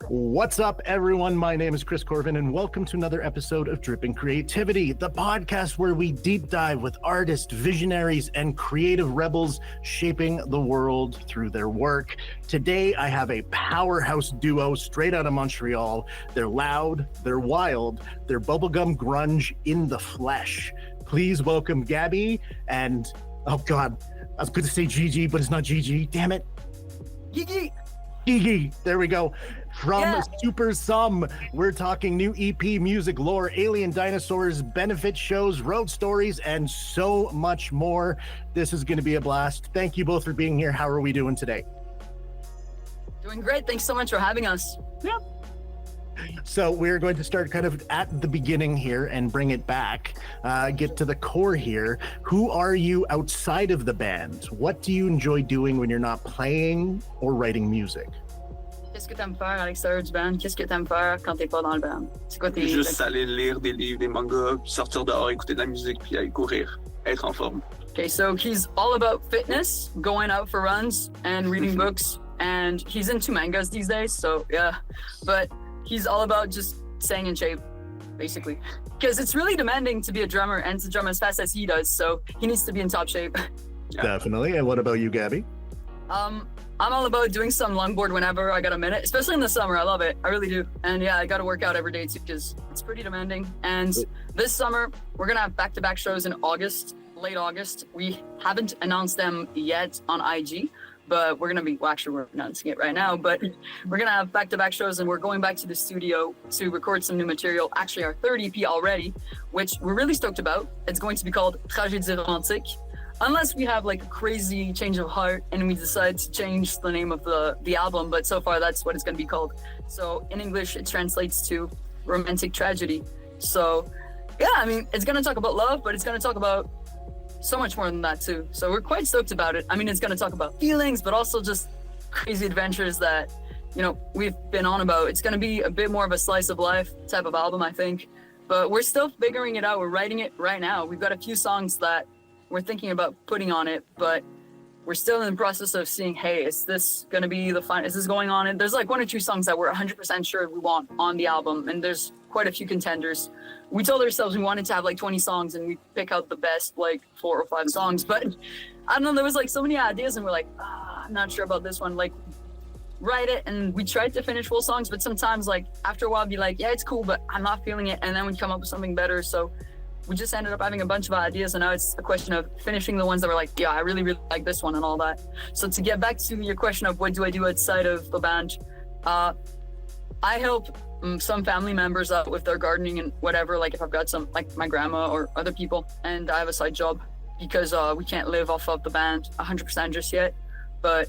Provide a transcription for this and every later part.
What's up, everyone? My name is Chris Corvan, and welcome to another episode of Dripping Creativity, the podcast where we deep dive with artists, visionaries, and creative rebels shaping the world through their work. Today, I have a powerhouse duo straight out of Montreal. They're loud, they're wild, they're bubblegum grunge in the flesh. Please welcome Gabby and, oh God, I was going to say Gigi, but it's not Gigi. Damn it. Gigi, there we go. From Supersum, we're talking new EP, music, lore, alien dinosaurs, benefit shows, road stories, and so much more. This is going to be a blast. Thank you both for being here. How are we doing today? Doing great. Thanks so much for having us. Yeah. So we're going to start kind of at the beginning here and bring it back, get to the core here. Who are you outside of the band? What do you enjoy doing when you're not playing or writing music? Qu'est-ce que t'aimes faire à l'extérieur du band? Qu'est-ce que t'aimes faire quand t'es pas dans le band? C'est quoi tes... Juste aller lire des livres, des mangas, sortir dehors, écouter de la musique, puis aller courir, être en forme. Okay, so he's all about fitness, going out for runs and reading books, and he's into mangas these days, so yeah. But he's all about just staying in shape, basically. Because it's really demanding to be a drummer and to drum as fast as he does, so he needs to be in top shape. Yeah. Definitely. And what about you, Gabby? I'm all about doing some longboard whenever I got a minute, especially in the summer. I love it. I really do. And yeah, I got to work out every day too because it's pretty demanding. And this summer, we're going to have back-to-back shows in August, late August. We haven't announced them yet on IG, but we're going to be, well, actually, we're announcing it right now, but we're going to have back-to-back shows and we're going back to the studio to record some new material, actually our third EP already, which we're really stoked about. It's going to be called Tragédie Romantique. Unless we have like a crazy change of heart and we decide to change the name of the album, but so far that's what it's going to be called. So in English, it translates to romantic tragedy. So yeah, I mean, it's going to talk about love, but it's going to talk about so much more than that too. So we're quite stoked about it. I mean, it's going to talk about feelings, but also just crazy adventures that, you know, we've been on about. It's going to be a bit more of a slice of life type of album, I think. But we're still figuring it out. We're writing it right now. We've got a few songs that we're thinking about putting on it, but we're still in the process of seeing, hey, is this going to be the fun? Is this going on it? There's like one or two songs that we're 100% sure we want on the album, and there's quite a few contenders. We told ourselves we wanted to have like 20 songs, and we pick out the best like 4 or 5 songs. But I don't know, there was like so many ideas, and we're like, I'm not sure about this one. Like, write it, and we tried to finish full songs, but sometimes like after a while, be like, yeah, it's cool, but I'm not feeling it, and then we come up with something better. So we just ended up having a bunch of ideas, and now it's a question of finishing the ones that were like, yeah, I really, really like this one and all that. So to get back to your question of what do I do outside of the band, I help some family members out with their gardening and whatever, like if I've got some, like my grandma or other people, and I have a side job because we can't live off of the band 100% just yet. But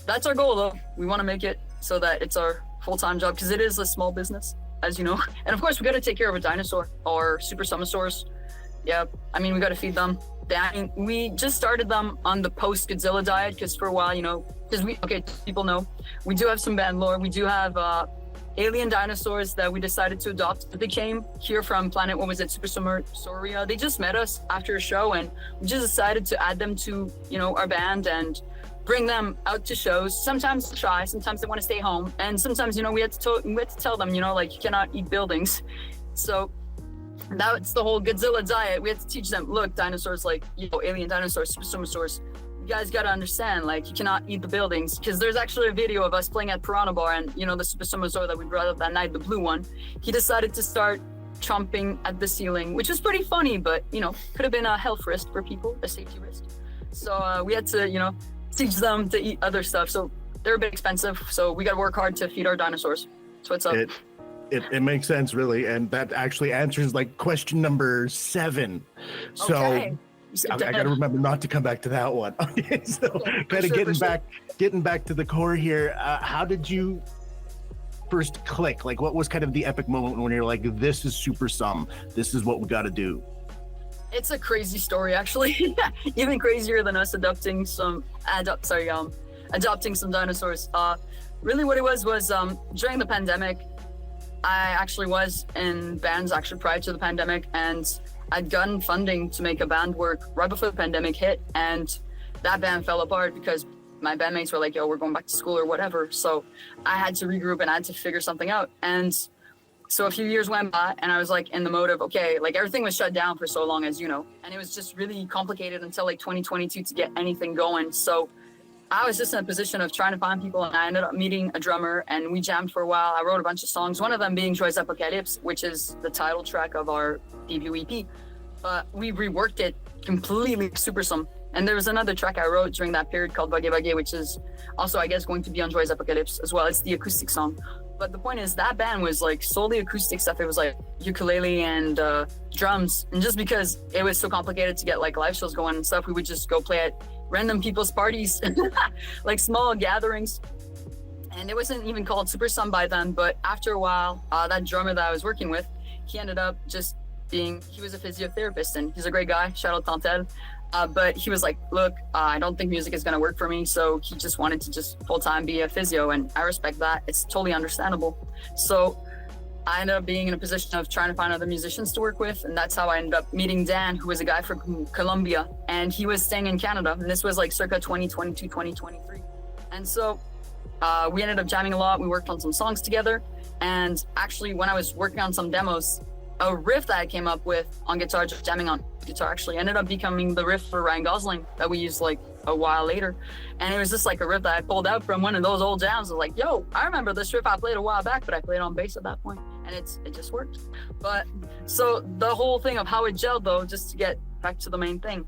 that's our goal though. We want to make it so that it's our full-time job because it is a small business, as you know. And of course, we got to take care of a dinosaur or Supersum. Yeah, I mean, we got to feed them. I mean, we just started them on the post-Godzilla diet because for a while, you know, because people know, we do have some band lore. We do have alien dinosaurs that we decided to adopt. They came here from planet, what was it, Supersum. They just met us after a show, and we just decided to add them to, you know, our band and bring them out to shows. Sometimes shy, sometimes they want to stay home, and sometimes, you know, we had to tell them, you know, like, you cannot eat buildings. So now it's the whole Godzilla diet. We had to teach them, look, dinosaurs, like, you know, alien dinosaurs, Supersum, you guys got to understand, like, you cannot eat the buildings. Because there's actually a video of us playing at Piranha Bar, and, you know, the Supersum that we brought up that night, the blue one, he decided to start chomping at the ceiling, which was pretty funny, but, you know, could have been a health risk for people, a safety risk. So we had to, you know, teach them to eat other stuff. So they're a bit expensive. So we got to work hard to feed our dinosaurs. So what's up? It makes sense, really, and that actually answers like question number 7. So okay. I got to remember not to come back to that one. Okay, so kind of getting back to the core here. How did you first click? Like, what was kind of the epic moment when you're like, "This is Supersum. This is what we got to do"? It's a crazy story, actually. Even crazier than us adopting some dinosaurs. Really, what it was during the pandemic. I actually was in bands actually prior to the pandemic, and I'd gotten funding to make a band work right before the pandemic hit, and that band fell apart because my bandmates were like, yo, we're going back to school or whatever. So I had to regroup and I had to figure something out. And so a few years went by and I was like in the mode of, okay, like everything was shut down for so long, as you know, and it was just really complicated until like 2022 to get anything going. So I was just in a position of trying to find people, and I ended up meeting a drummer and we jammed for a while. I wrote a bunch of songs, one of them being Joyeux Apocalypse, which is the title track of our debut EP. But we reworked it completely Supersum. And there was another track I wrote during that period called Vague Vague, which is also, I guess, going to be on Joyeux Apocalypse as well. It's the acoustic song. But the point is that band was like solely acoustic stuff. It was like ukulele and drums. And just because it was so complicated to get like live shows going and stuff, we would just go play at random people's parties, like small gatherings. And it wasn't even called Supersum by then. But after a while, that drummer that I was working with, he ended up just he was a physiotherapist and he's a great guy. Shout out Tantel. But he was like, look, I don't think music is going to work for me. So he just wanted to just full time be a physio. And I respect that. It's totally understandable. So I ended up being in a position of trying to find other musicians to work with. And that's how I ended up meeting Dan, who was a guy from Colombia. And he was staying in Canada. And this was like circa 2022, 2023. And so we ended up jamming a lot. We worked on some songs together. And actually, when I was working on some demos, a riff that I came up with on guitar, just jamming on guitar, actually ended up becoming the riff for Ryan Gosling that we used like a while later. And it was just like a riff that I pulled out from one of those old jams. I was like, yo, I remember this riff I played a while back, but I played on bass at that point, and it just worked. But so the whole thing of how it gelled, though, just to get back to the main thing,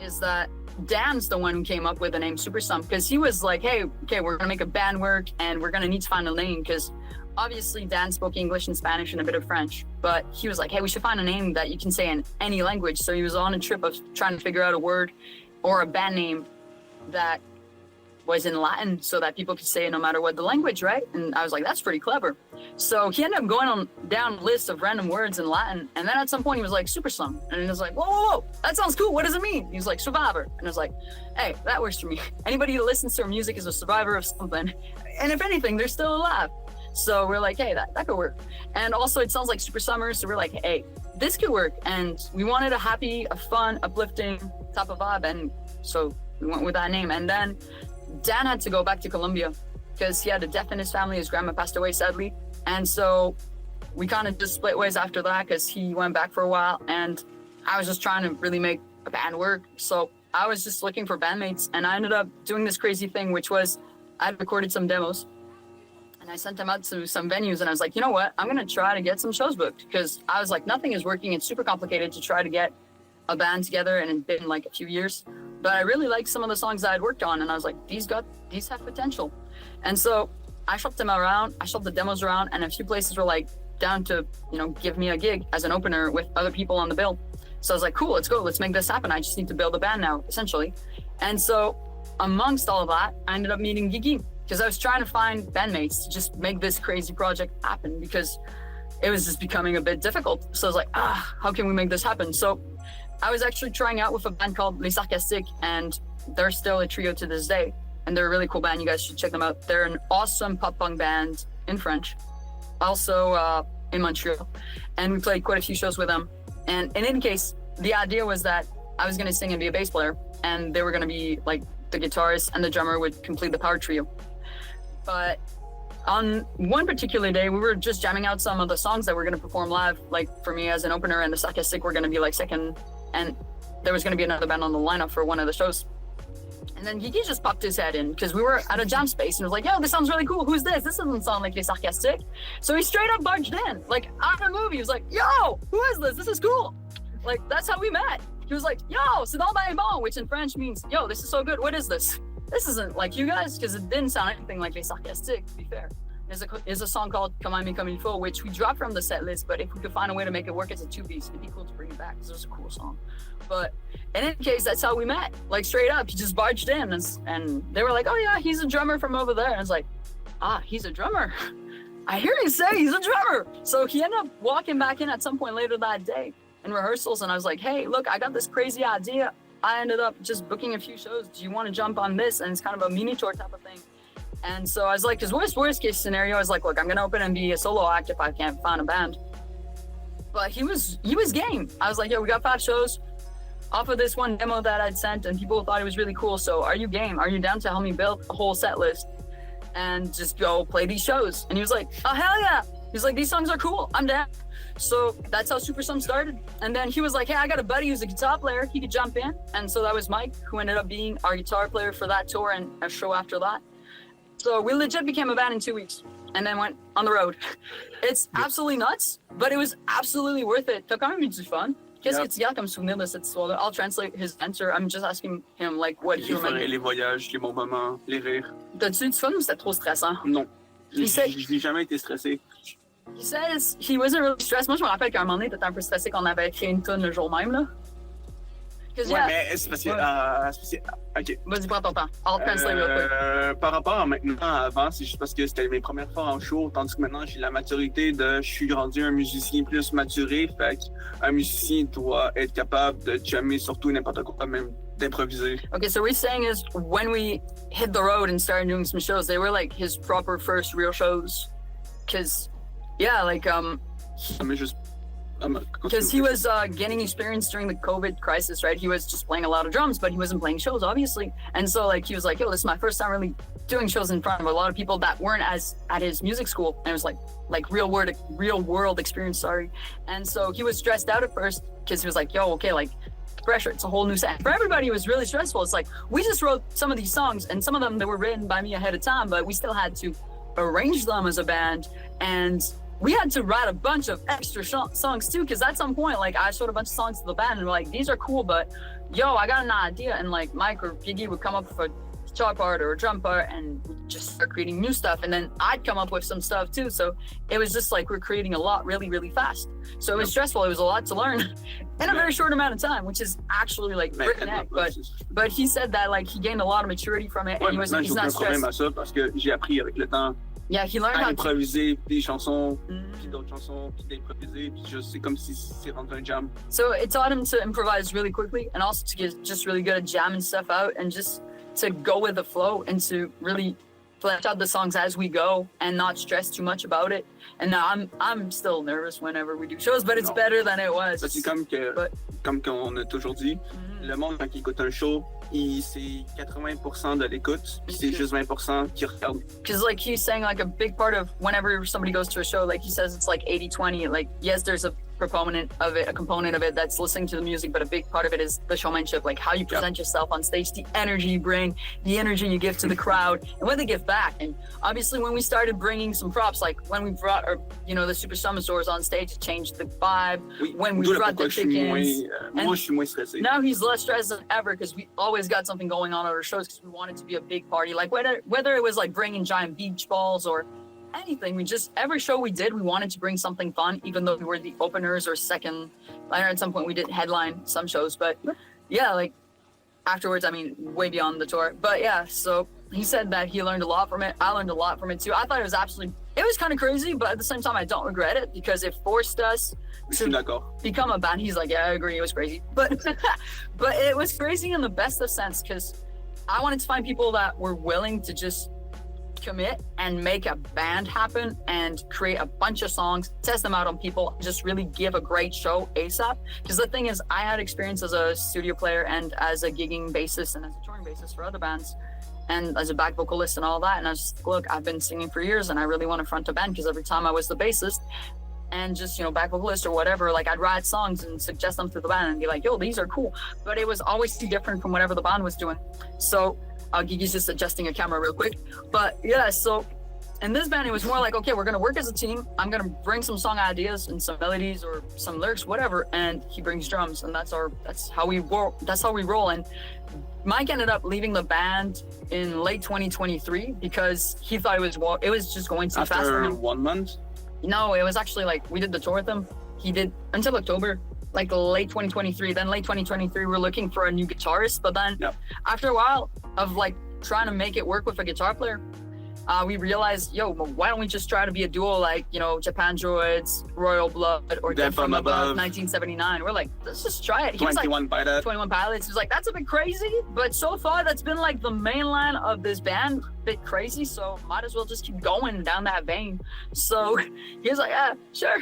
is that Dan's the one who came up with the name Supersum, because he was like, hey, okay, we're gonna make a band work and we're gonna need to find a name, because obviously Dan spoke English and Spanish and a bit of French, but he was like, hey, we should find a name that you can say in any language. So he was on a trip of trying to figure out a word or a band name that was in Latin so that people could say it no matter what the language, right? And I was like, that's pretty clever. So he ended up going on down a list of random words in Latin. And then at some point he was like, Supersum. And he was like, whoa, that sounds cool. What does it mean? He was like, survivor. And I was like, hey, that works for me. Anybody who listens to our music is a survivor of something. And if anything, they're still alive. So we're like, hey, that could work. And also it sounds like super summer. So we're like, hey, this could work. And we wanted a happy, a fun, uplifting type of vibe. And so we went with that name. And then Dan had to go back to Colombia because he had a death in his family. His grandma passed away, sadly. And so we kind of just split ways after that because he went back for a while. And I was just trying to really make a band work. So I was just looking for bandmates. And I ended up doing this crazy thing, which was I recorded some demos. And I sent them out to some venues and I was like, you know what? I'm going to try to get some shows booked because I was like, nothing is working. It's super complicated to try to get a band together and it's been like a few years. But I really liked some of the songs I had worked on and I was like, these have potential. And so I shopped them around, I shopped the demos around, and a few places were like down to, give me a gig as an opener with other people on the bill. So I was like, cool, let's go. Let's make this happen. I just need to build a band now, essentially. And so amongst all of that, I ended up meeting Gigi. Because I was trying to find bandmates to just make this crazy project happen because it was just becoming a bit difficult. So I was like, how can we make this happen? So I was actually trying out with a band called Les Sarcastiques, and they're still a trio to this day. And they're a really cool band. You guys should check them out. They're an awesome pop punk band in French, also in Montreal. And we played quite a few shows with them. And in any case, the idea was that I was going to sing and be a bass player, and they were going to be like the guitarist and the drummer would complete the power trio. But on one particular day, we were just jamming out some of the songs that we're going to perform live, like for me as an opener, and the Sarcastic were going to be like second, and there was going to be another band on the lineup for one of the shows. And then Gigi just popped his head in because we were at a jam space and was like, yo, this sounds really cool. Who's this? This doesn't sound like Les Sarcastiques. So he straight up barged in, like out of the movie. He was like, yo, who is this? This is cool. Like, that's how we met. He was like, yo, c'est donc bien bon, which in French means, yo, this is so good. What is this? This isn't like you guys, because it didn't sound anything like Les Sarcastiques, to be fair. There's a song called Comme un comme il faut, which we dropped from the set list, but if we could find a way to make it work as a two-piece, it'd be cool to bring it back, because it was a cool song. But in any case, that's how we met. Like, straight up, he just barged in, and they were like, oh yeah, he's a drummer from over there. And I was like, he's a drummer. I hear you say he's a drummer. So he ended up walking back in at some point later that day in rehearsals, and I was like, hey, look, I got this crazy idea. I ended up just booking a few shows. Do you want to jump on this? And it's kind of a mini tour type of thing. And so I was like, because worst case scenario, I was like, look, I'm going to open and be a solo act if I can't find a band. But he was game. I was like, yeah, we got 5 shows. off of this one demo that I'd sent, and people thought it was really cool. So are you game? Are you down to help me build a whole set list and just go play these shows? And he was like, oh, hell yeah. He's like, these songs are cool. I'm down. So that's how Supersum started. And then he was like, hey, I got a buddy who's a guitar player. He could jump in. And so that was Mike, who ended up being our guitar player for that tour and a show after that. So we legit became a band in 2 weeks and then went on the road. It's absolutely nuts, but it was absolutely worth it. T'as quand même eu du fun. Qu'est-ce que tu gardes comme souvenir de cette histoire-là? I'll translate his answer. I'm just asking him like what he remembers. Les voyages, les bons moments, les rires. T'as-tu eu du fun ou c'était trop stressant? Non. He said, J'ai jamais été stressé. he says he wasn't really stressed. Moi, je me rappelle qu'à un moment donné, t'étais un peu stressé qu'on avait créé une tune le jour même, là. Ouais, mais c'est parce que... OK. Vas-y, prends ton temps. I'll translate real quick. Par rapport à maintenant, avant, c'est juste parce que c'était mes premières fois en show, tandis que maintenant, j'ai la maturité je suis rendu un musicien plus maturé, fait qu'un musicien doit être capable de jammer surtout n'importe quoi, même d'improviser. Okay, so what he's saying is when we hit the road and started doing some shows, they were like his proper first real shows. Cause, yeah, like, because he was getting experience during the COVID crisis, right? He was just playing a lot of drums, but he wasn't playing shows, obviously. And so, like, he was like, yo, this is my first time really doing shows in front of a lot of people that weren't as at his music school. And it was like real world experience, sorry. And so he was stressed out at first because he was like, yo, okay, like, pressure, it's a whole new set. For everybody, it was really stressful. It's like, we just wrote some of these songs, and some of them, they were written by me ahead of time, but we still had to arrange them as a band. And we had to write a bunch of extra songs too, because at some point, like, I showed a bunch of songs to the band and we're like, these are cool, but yo, I got an idea. And like Mike or Gigi would come up with a guitar part or a drum part and we'd just start creating new stuff. And then I'd come up with some stuff too. So it was just like we're creating a lot really, really fast. So it was stressful. It was a lot to learn in a very short amount of time, which is actually like breakneck. But he said that like he gained a lot of maturity from it, and he's not stressed. À ça parce que j'ai appris avec le temps. Yeah, he learned à how improviser des chansons, puis d'autres chansons, puis d'improviser, puis juste c'est comme si c'est rendu un jam. So it taught him to improvise really quickly and also to get just really good at jamming stuff out and just to go with the flow and to really flesh out the songs as we go and not stress too much about it. And now I'm still nervous whenever we do shows, but it's better than it was. C'est comme qu'on a toujours dit, le monde quand il écoute un show, c'est 80% de l'écoute, puis c'est juste 20% qui regarde. Because like he's saying, like a big part of whenever somebody goes to a show, like he says it's like 80-20. Like yes, there's a component of it that's listening to the music, but a big part of it is the showmanship, like how you present yourself on stage, the energy you bring, the energy you give to the crowd, and what they give back. And obviously when we started bringing some props, like when we brought our, the Supersum on stage, it changed the vibe. When we brought the chickens, moi je suis moins stressé. Now he's less stressed than ever because we always got something going on at our shows because we wanted to be a big party. Like whether it was like bringing giant beach balls or anything, every show we did, we wanted to bring something fun, even though we were the openers or second liner. At some point we did headline some shows, but yeah, like afterwards, I mean, way beyond the tour. But yeah, so he said that he learned a lot from it. I learned a lot from it too. I thought it was kind of crazy, but at the same time, I don't regret it because it forced us to become a band. He's like, yeah, I agree, it was crazy. But it was crazy in the best of sense because I wanted to find people that were willing to just commit and make a band happen and create a bunch of songs, test them out on people, just really give a great show ASAP. Because the thing is, I had experience as a studio player and as a gigging bassist and as a touring bassist for other bands and as a back vocalist and all that. And I was just, look, I've been singing for years and I really want to front a band because every time I was the bassist and just, back vocalist or whatever, like I'd write songs and suggest them to the band and be like, yo, these are cool. But it was always too different from whatever the band was doing. So Gigi's just adjusting a camera real quick. But yeah, so in this band, it was more like, okay, we're going to work as a team. I'm going to bring some song ideas and some melodies or some lyrics, whatever. And he brings drums and that's how we roll. And Mike ended up leaving the band in late 2023 because he thought it was just going too fast for him. After 1 month? No, it was actually like, we did the tour with him. He did until October. Like late 2023. Then late 2023, we're looking for a new guitarist. But then after a while of like trying to make it work with a guitar player, we realized, yo, well, why don't we just try to be a duo like, you know, Japan Droids, Royal Blood, or Dead from Above, 1979. We're like, let's just try it. He 21 Pilots. 21 Pilots. He was like, that's a bit crazy, but so far that's been like the main line of this band, a bit crazy, so might as well just keep going down that vein. So he was like, yeah, sure.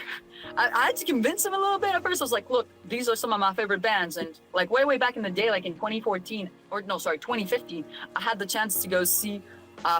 I had to convince him a little bit. At first I was like, look, these are some of my favorite bands, and like way back in the day, like in 2015, 2015, I had the chance to go see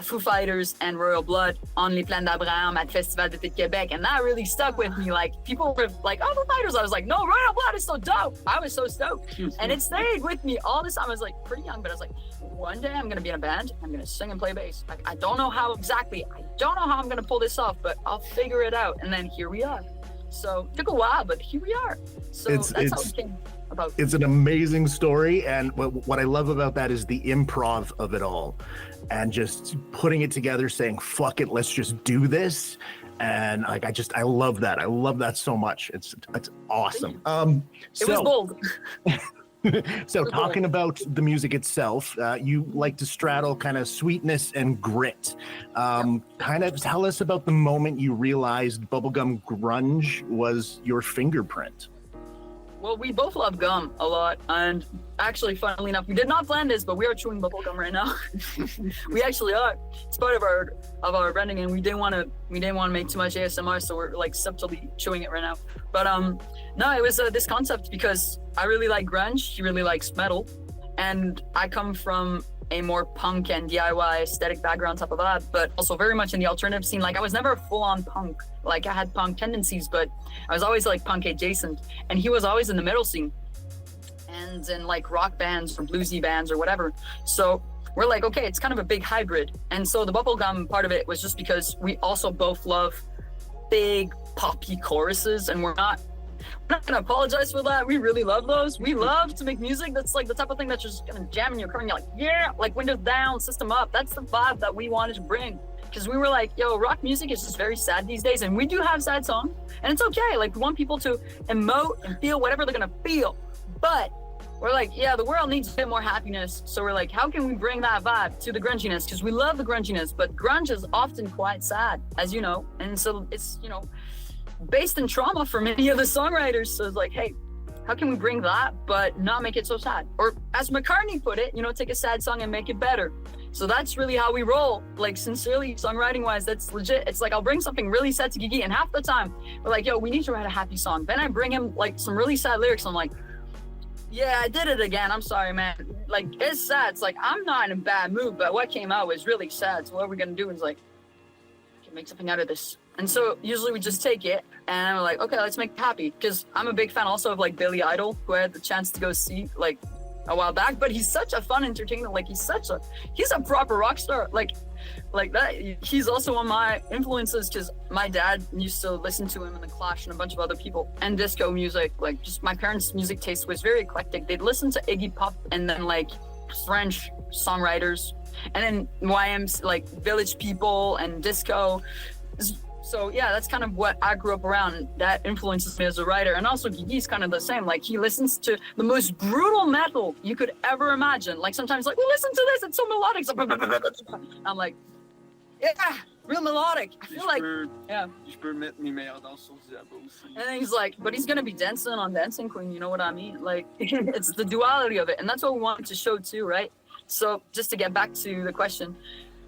Foo Fighters and Royal Blood on Les Plaines d'Abraham at Festival d'été de Québec, and that really stuck with me. Like, people were like, oh, Foo Fighters. I was like, no, Royal Blood is so dope. I was so stoked, and it stayed with me all this time. I was like pretty young, but I was like, one day I'm gonna be in a band, I'm gonna sing and play bass. Like, I don't know how exactly, I don't know how I'm gonna pull this off, but I'll figure it out. And then here we are. So it took a while, but here we are. So that's how it came about. It's an amazing story, and what I love about that is the improv of it all, and just putting it together, saying fuck it, let's just do this. And like, I love that. I love that so much. It's awesome. It was bold. So talking about the music itself, you like to straddle kind of sweetness and grit. Kind of tell us about the moment you realized bubblegum grunge was your fingerprint. Well, we both love gum a lot, and actually, funnily enough, we did not plan this, but we are chewing bubblegum right now. We actually are. It's part of our branding, and we didn't want to make too much ASMR, so we're like subtly chewing it right now. But no, it was this concept because I really like grunge. He really likes metal, and I come from a more punk and DIY aesthetic background type of that, but also very much in the alternative scene. Like, I was never full-on punk. Like, I had punk tendencies, but I was always like punk adjacent, and he was always in the metal scene and in like rock bands or bluesy bands or whatever. So we're like, okay, it's kind of a big hybrid. And so the bubblegum part of it was just because we also both love big poppy choruses, and we're not gonna apologize for that. We really love those. We love to make music that's like the type of thing that's just gonna jam in your car and you're like, yeah, like windows down, system up. That's the vibe that we wanted to bring, because we were like, yo, rock music is just very sad these days, and we do have sad songs, and it's okay. Like, we want people to emote and feel whatever they're gonna feel, but we're like, yeah, the world needs a bit more happiness. So we're like, how can we bring that vibe to the grunginess? Because we love the grunginess, but grunge is often quite sad, as you know, and so it's, you know, based in trauma for many of the songwriters. So it's like, hey, how can we bring that but not make it so sad? Or as McCartney put it, you know, take a sad song and make it better. So that's really how we roll. Like, sincerely, songwriting wise, that's legit. It's like, I'll bring something really sad to Gigi, and half the time we're like, yo, we need to write a happy song. Then I bring him like some really sad lyrics. I'm like, yeah, I did it again. I'm sorry, man. Like, it's sad. It's like, I'm not in a bad mood, but what came out was really sad. So what we're gonna do is like, make something out of this. And so usually we just take it and we're like, okay, let's make it happy. Because I'm a big fan also of like Billy Idol, who I had the chance to go see like a while back. But he's such a fun entertainer. Like, he's a proper rock star. Like that. He's also one of my influences, because my dad used to listen to him in the Clash and a bunch of other people, and disco music. Like, just my parents' music taste was very eclectic. They'd listen to Iggy Pop and then like French songwriters, and then YM's like Village People and disco. So yeah, that's kind of what I grew up around. That influences me as a writer. And also Gigi's kind of the same. Like, he listens to the most brutal metal you could ever imagine. Like, sometimes like, we listen to this, it's so melodic. I'm like, yeah, real melodic. I feel like, yeah. Je peux mettre mes meilleures danses sur Diabo aussi. And then he's like, but he's gonna be dancing on Dancing Queen, you know what I mean? Like, it's the duality of it. And that's what we wanted to show too, right? So just to get back to the question,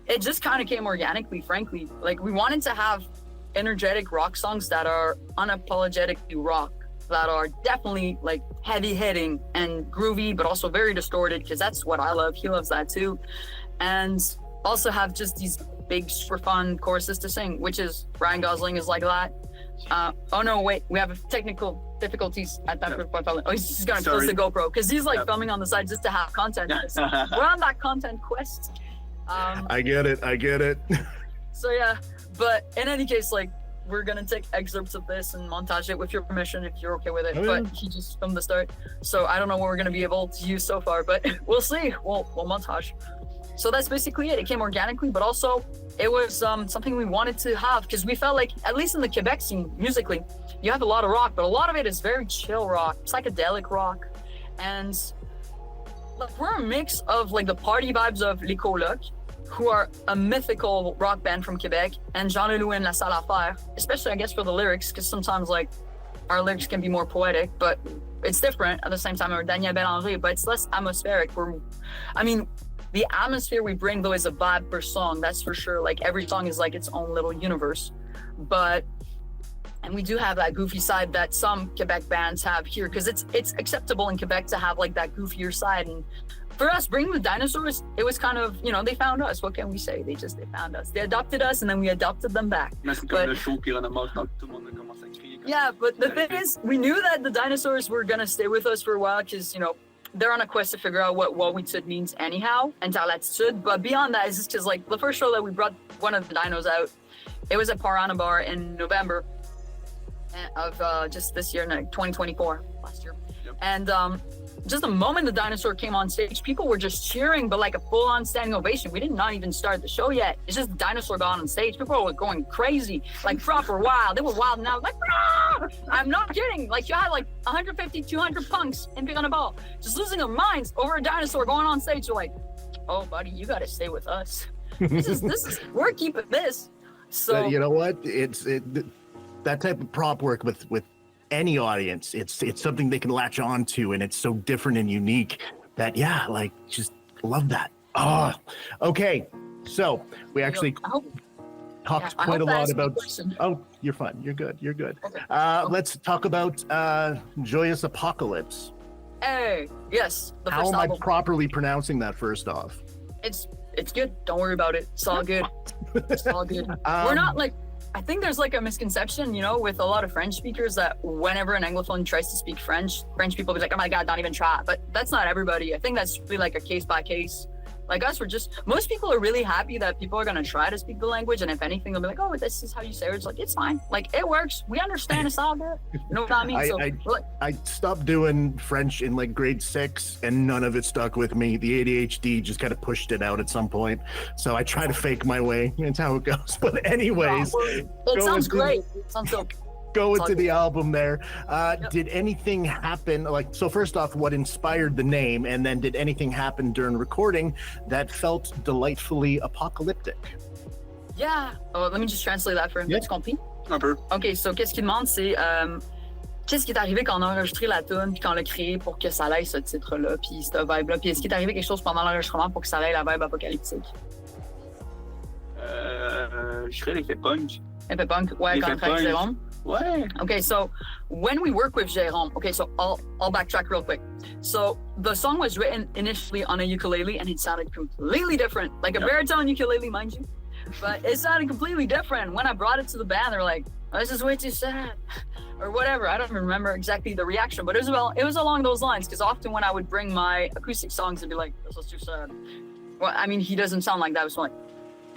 it just kind of came organically, frankly. Like, we wanted to have energetic rock songs that are unapologetically rock, that are definitely like heavy hitting and groovy, but also very distorted, because that's what I love. He loves that too. And also have just these big, super fun choruses to sing, which is Ryan Gosling is like that. Oh no, wait, we have technical difficulties at that point. Oh, he's just gonna close the GoPro, because he's like filming on the side just to have content. So we're on that content quest. I get it. So yeah, but in any case, like, we're gonna take excerpts of this and montage it with your permission, if you're okay with it. But he just filmed the start, so I don't know what we're gonna be able to use so far, but we'll see. We'll montage. So that's basically it. It came organically, but also it was something we wanted to have, because we felt like, at least in the Quebec scene musically, you have a lot of rock, but a lot of it is very chill rock, psychedelic rock, and like, we're a mix of like the party vibes of Les Colocs who are a mythical rock band from Quebec, and Jean-Leloup and La Salle Affaire, especially I guess for the lyrics, because sometimes like our lyrics can be more poetic, but it's different at the same time, or Daniel Bélanger, but it's less atmospheric. The atmosphere we bring though is a vibe per song, that's for sure. Like every song is like its own little universe, and we do have that goofy side that some Quebec bands have here, because it's acceptable in Quebec to have like that goofier side. And for us, bringing the Dinosaurs, it was kind of, they found us. What can we say? They found us. They adopted us, and then we adopted them back. Yeah, but the thing is, we knew that the Dinosaurs were gonna stay with us for a while, because they're on a quest to figure out what Wawitude means anyhow, and Talatitude. But beyond that, it's just because like the first show that we brought one of the dinos out, it was at Parana Bar in November of just this year, 2024, last year. Yep. And just the moment the dinosaur came on stage, people were just cheering, but like a full-on standing ovation. We did not even start the show yet. It's just the dinosaur got on stage. People were going crazy, like proper wild. They were wild now, like, ah! I'm not kidding. Like you had like 150, 200 punks in Piranha Ball, just losing their minds over a dinosaur going on stage. You're like, oh buddy, you got to stay with us. This is we're keeping this. So you know what? That type of prop work with any audience, it's something they can latch on to, and it's so different and unique that just love that. Okay, so we actually talked quite a lot about. Oh, you're fine, you're good. Okay. Let's talk about Joyous Apocalypse. Hey, yes, the how first am album. I properly pronouncing that? First off, it's good, don't worry about it, it's all good. It's all good. We're not like, I think there's like a misconception, with a lot of French speakers, that whenever an Anglophone tries to speak French people be like, oh my God, don't even try. But that's not everybody. I think that's really like a case by case. Like us, most people are really happy that people are going to try to speak the language. And if anything, they'll be like, oh, this is how you say it. It's like, it's fine. Like, it works. We understand. It's all good. You know what I mean? I stopped doing French in like grade 6, and none of it stuck with me. The ADHD just kind of pushed it out at some point. So I try to fake my way. That's how it goes. But anyways. It sounds great. It sounds so go into the album there. Did anything happen, so first off, what inspired the name, and then did anything happen during recording that felt delightfully apocalyptic? Yeah. Oh, let me just translate that for him. Tu compris? Un peu. OK, so qu'est-ce qu'il demande, c'est qu'est-ce qui est arrivé quand on a enregistré la tune, puis quand on l'a créé pour que ça ait ce titre-là, puis cette vibe-là, puis est-ce qu'il est arrivé quelque chose pendant l'enregistrement pour que ça ait la vibe apocalyptique? Je serais l'effet punk. Effet punk, ouais, quand on travaille avec Jérôme. Ouais. Okay, so when we work with Jérôme, so I'll backtrack real quick. So the song was written initially on a ukulele, and it sounded completely different, like a baritone ukulele, mind you, but it sounded completely different. When I brought it to the band, they're like, oh, this is way too sad, or whatever. I don't remember exactly the reaction, but it was along those lines, because often when I would bring my acoustic songs, it'd be like, this is too sad. Well, I mean, he doesn't sound like that. It was like,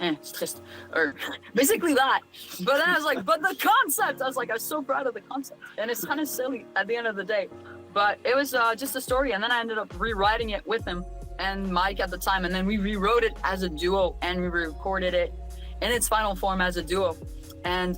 it's triste, or basically that. But then I was like, but the concept, I was so proud of the concept, and it's kind of silly at the end of the day, but it was just a story. And then I ended up rewriting it with him and Mike at the time, and then we rewrote it as a duo, and we recorded it in its final form as a duo. And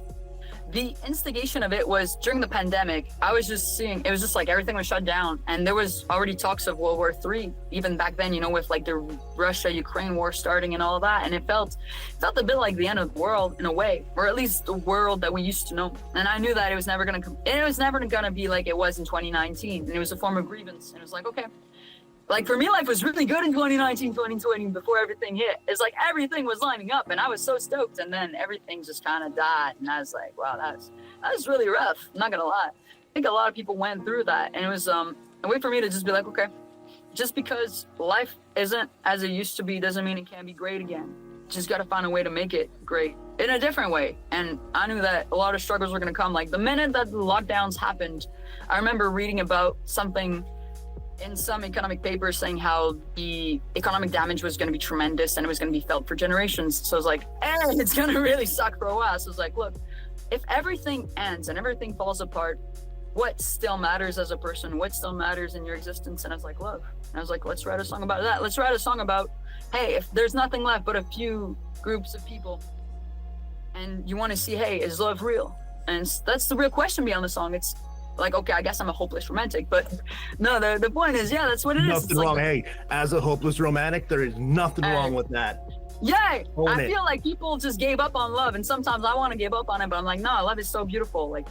the instigation of it was during the pandemic. I was just seeing, it was just like everything was shut down, and there was already talks of World War III, even back then, with like the Russia-Ukraine war starting and all of that. And it felt a bit like the end of the world in a way, or at least the world that we used to know. And I knew that it was never gonna be like it was in 2019. And it was a form of grievance. And it was like, okay. Like for me, life was really good in 2019, 2020 before everything hit. It's like everything was lining up, and I was so stoked, and then everything just kind of died. And I was like, wow, that was really rough. I'm not gonna lie. I think a lot of people went through that, and it was a way for me to just be like, okay, just because life isn't as it used to be doesn't mean it can't be great again. Just gotta find a way to make it great in a different way. And I knew that a lot of struggles were gonna come. Like the minute that the lockdowns happened, I remember reading about something in some economic papers saying how the economic damage was going to be tremendous, and it was going to be felt for generations. So I was like, it's going to really suck for a while. So I was like, look, if everything ends and everything falls apart, what still matters as a person? What still matters in your existence? And I was like, love. And I was like, let's write a song about that. Let's write a song about, hey, if there's nothing left but a few groups of people, and you want to see, hey, is love real? And that's the real question behind the song. It's like, okay, I guess I'm a hopeless romantic, but no, the point is, that's what it is. Nothing wrong. Hey, as a hopeless romantic, there is nothing wrong with that. Yay! Own I it. feel like people just gave up on love, and sometimes I want to give up on it, but I'm like, no, love is so beautiful. Like,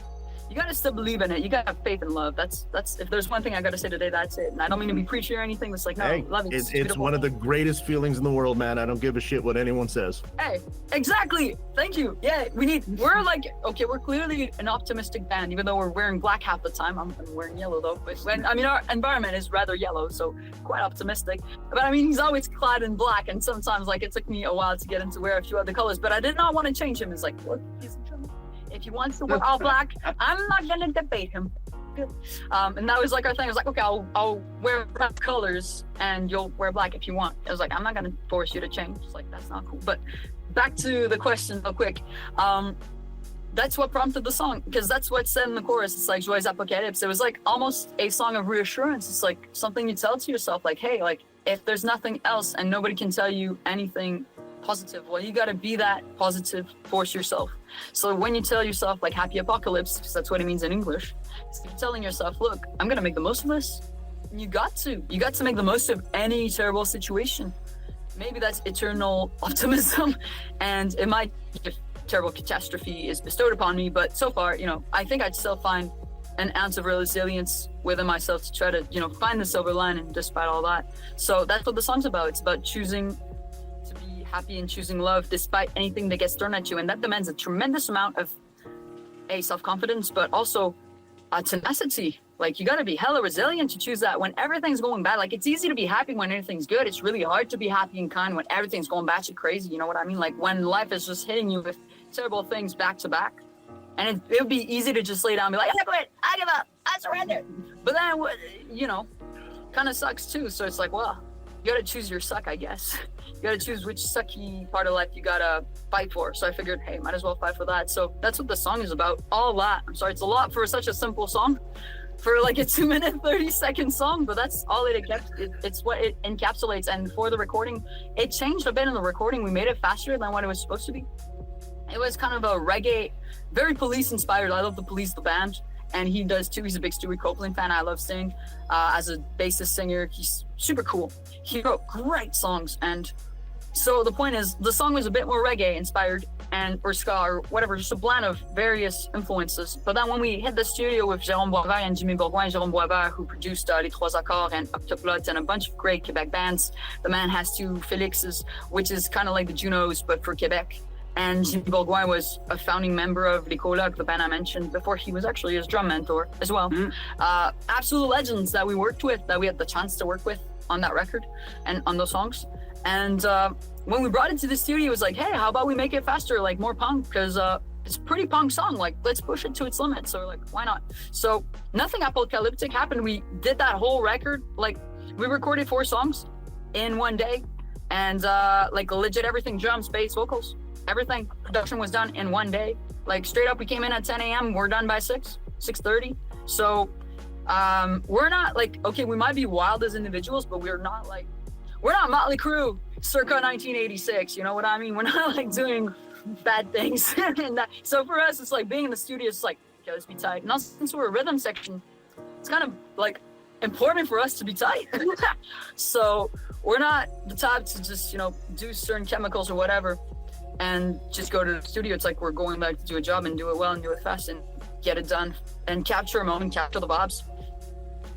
you gotta still believe in it. You gotta have faith in love. That's if there's one thing I gotta say today, that's it. And I don't mean to be preachy or anything. It's like, no, Hey, love is it's beautiful. one of the greatest feelings in the world, man. I don't give a shit what anyone says. Hey, exactly. Thank you. Yeah, we're like, okay, we're clearly an optimistic band, even though we're wearing black half the time. I'm wearing yellow though, but our environment is rather yellow, so quite optimistic. But I mean, he's always clad in black, and sometimes like it took me a while to get him to wear a few other colors, but I did not want to change him. It's like, look, he's in trouble. If he wants to wear all black, I'm not gonna debate him. Good. And that was like our thing. I was like, okay, I'll wear black colors and you'll wear black if you want. I was like, I'm not gonna force you to change. It's like, that's not cool. But back to the question real quick. That's what prompted the song, because that's what's said in the chorus. It's like Joyeux Apocalypse. It was like almost a song of reassurance. It's like something you tell to yourself, like, hey, like if there's nothing else and nobody can tell you anything positive, well, you gotta be that positive force yourself. So when you tell yourself like happy apocalypse, because that's what it means in English, it's like telling yourself, look, I'm gonna make the most of this. You got to make the most of any terrible situation. Maybe that's eternal optimism, and it might, if terrible catastrophe is bestowed upon me, but so far, I think I'd still find an ounce of resilience within myself to try to, find the silver lining despite all that. So that's what the song's about. It's about choosing to be happy and choosing love despite anything that gets thrown at you, and that demands a tremendous amount of self-confidence, but also tenacity. Like, you got to be hella resilient to choose that when everything's going bad. Like, it's easy to be happy when everything's good. It's really hard to be happy and kind when everything's going batshit crazy. You know what I mean? Like, when life is just hitting you with terrible things back to back, and it would be easy to just lay down and be like, I quit, I give up, I surrender. But then, kind of sucks too. So it's like, well, you got to choose your suck, I guess. You got to choose which sucky part of life you got to fight for. So I figured, hey, might as well fight for that. So that's what the song is about. All that. I'm sorry, it's a lot for such a simple song, for like a 2-minute 30-second song, but that's all it's what it encapsulates. And for the recording, it changed a bit in the recording. We made it faster than what it was supposed to be. It was kind of a reggae, very Police inspired. I love the Police, the band, and he does too. He's a big Stewie Copeland fan. I love singing. As a bassist singer, he's super cool. He wrote great songs, and so the point is, the song was a bit more reggae inspired, or ska, or whatever, just a blend of various influences. But then when we hit the studio with Jérôme Boisvert and Jimmy Bourgoin and Jérôme Boisvert, who produced Les Trois Accords and Octoplot and a bunch of great Quebec bands, the man has two Félixes, which is kind of like the Junos, but for Quebec. And Jimmy Bourgoin was a founding member of Les Colocs, the band I mentioned before. He was actually his drum mentor as well. Absolute legends that we worked with, that we had the chance to work with on that record and on those songs. And when we brought it to the studio, it was like, hey, how about we make it faster, like more punk? Because it's a pretty punk song. Like, let's push it to its limits. So like, why not? So nothing apocalyptic happened. We did that whole record. Like, we recorded 4 songs in one day, and like legit everything, drums, bass, vocals, everything. Production was done in one day. Like, straight up, we came in at 10 a.m. We're done by 6:30. So we're not like, okay, we might be wild as individuals, but we're not Motley Crue circa 1986. You know what I mean? We're not like doing bad things. And so for us, it's like being in the studio. It's like, okay, let's be tight. And also, since we're a rhythm section, it's kind of like important for us to be tight. So we're not the type to just, do certain chemicals or whatever and just go to the studio. It's like we're going back to do a job and do it well and do it fast and get it done and capture a moment, capture the vibes.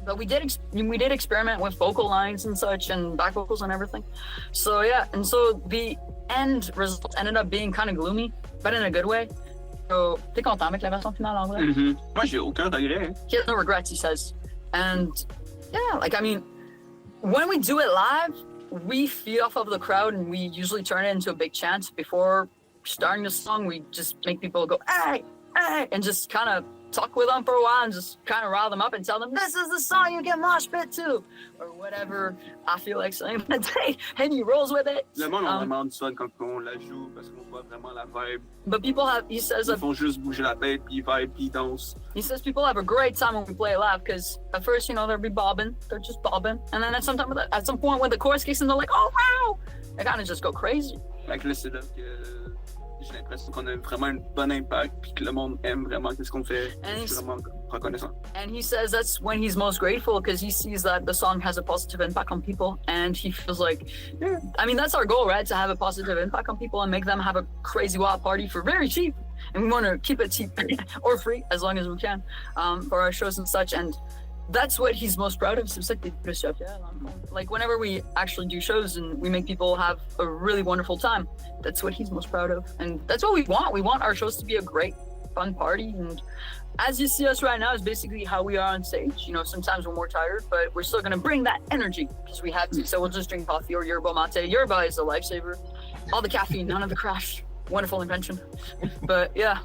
But we did experiment with vocal lines and such, and back vocals and everything. So yeah, and so the end result ended up being kind of gloomy, but in a good way. So, t'es content avec la version finale en vrai? Moi, j'ai aucun regret. He has no regrets, he says. And yeah, like, I mean, when we do it live, we feed off of the crowd, and we usually turn it into a big chant. Before starting the song, we just make people go, hey, hey, and just kind of talk with them for a while and just kind of rile them up and tell them, this is the song you get mosh pit to, or whatever I feel like saying that day, and he rolls with it. Le monde a vraiment du fun quand on la joue parce qu'on voit vraiment la vibe. But people have, he says, Ils font juste bouger la tête, puis ils vibe, puis ils dansent. He says people have a great time when we play it live, because at first, they'll be bobbing, they're just bobbing, and then at some point when the chorus kicks in, they're like, oh wow, they kind of just go crazy. Like là, c'est là que J'ai l'impression qu'on a vraiment un bon impact, puis que le monde aime vraiment ce qu'on fait. And Je suis vraiment reconnaissant. And he says that's when he's most grateful because he sees that the song has a positive impact on people, and he feels like, yeah, I mean, that's our goal, right? To have a positive impact on people and make them have a crazy wild party for very cheap. And we want to keep it cheap or free as long as we can for our shows and such. And that's what he's most proud of. Like whenever we actually do shows and we make people have a really wonderful time, that's what he's most proud of. And that's what we want. We want our shows to be a great, fun party. And as you see us right now is basically how we are on stage. You know, sometimes we're more tired, but we're still going to bring that energy because we have to. So we'll just drink coffee or yerba mate. Yerba is a lifesaver. All the caffeine, none of the crash. Wonderful invention. But yeah.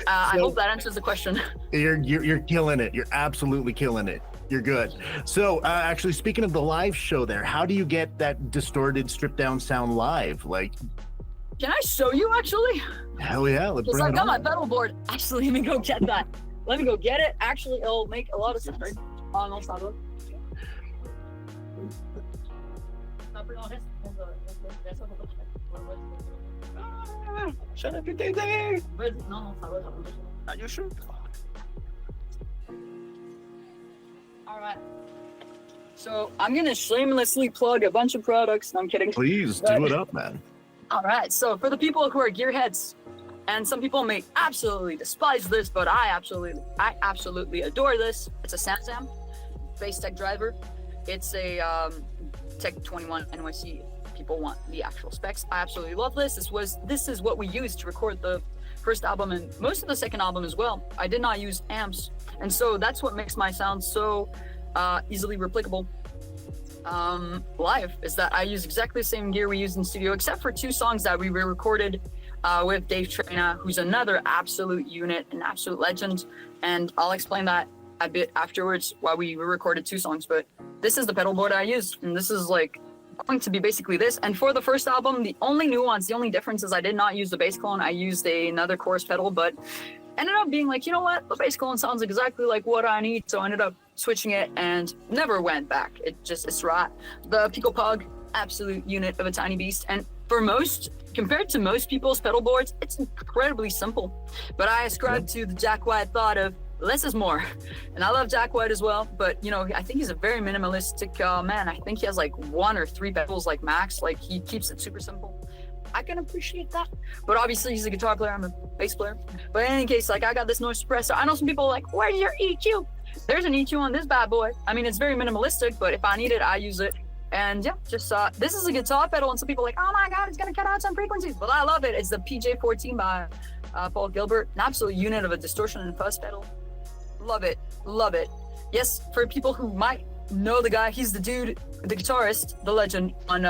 I hope that answers the question. You're killing it. You're absolutely killing it. You're good. So actually, speaking of the live show there, how do you get that distorted, stripped down sound live? Like, can I show you actually? Hell yeah, let's bring it on. Because I got my pedal board. Actually, let me go get that. Let me go get it. Actually, it'll make a lot of sense. Oh, no, stop it. Shut up, you're there. Are you sure? All right. So I'm gonna shamelessly plug a bunch of products. No, I'm kidding. Please do it up, man. All right. So for the people who are gearheads, and some people may absolutely despise this, but I absolutely adore this. It's a Samsam bass tech driver. It's a Tech 21 NYC. People want the actual specs. I absolutely love this. This is what we used to record the first album and most of the second album as well. I did not use amps, and so that's what makes my sound so easily replicable live. Is that I use exactly the same gear we used in studio, except for 2 songs that we re-recorded with Dave Trina, who's another absolute unit, an absolute legend, and I'll explain that a bit afterwards why we re-recorded 2 songs. But this is the pedal board I used, and this is like going to be basically this. And for the first album, the only nuance, the only difference is I did not use the bass clone. I used another chorus pedal, but ended up being like, you know what, the bass clone sounds exactly like what I need. So I ended up switching it and never went back. It's right. The Pico Pug, absolute unit of a tiny beast. And for compared to most people's pedal boards, it's incredibly simple. But I ascribe to the Jack White thought of less is more. And I love Jack White as well, but you know, I think he's a very minimalistic man. I think he has like 1 or 3 pedals like max. Like he keeps it super simple. I can appreciate that. But obviously he's a guitar player, I'm a bass player. But in any case, like I got this noise suppressor. I know some people are like, where's your EQ? There's an EQ on this bad boy. I mean, it's very minimalistic, but if I need it, I use it. And yeah, just this is a guitar pedal, and some people are like, oh my god, it's gonna cut out some frequencies. But I love it. It's the PJ14 by Paul Gilbert, an absolute unit of a distortion and fuzz pedal. Love it, love it. Yes, for people who might know the guy, he's the dude, the guitarist, the legend on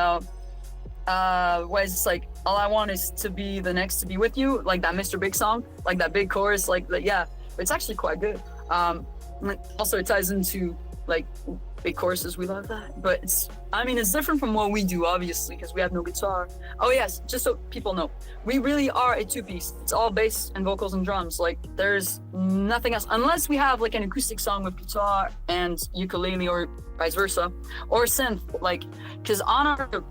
why is this like, all I want is to be the next to be with you, like that Mr. Big song, like that big chorus, like yeah, it's actually quite good. Also it ties into like big choruses, we love that, but it's different from what we do, obviously, because we have no guitar. Oh yes, just so people know, we really are a 2-piece. It's all bass and vocals and drums. Like there's nothing else, unless we have like an acoustic song with guitar and ukulele or vice versa, or synth, like, because on our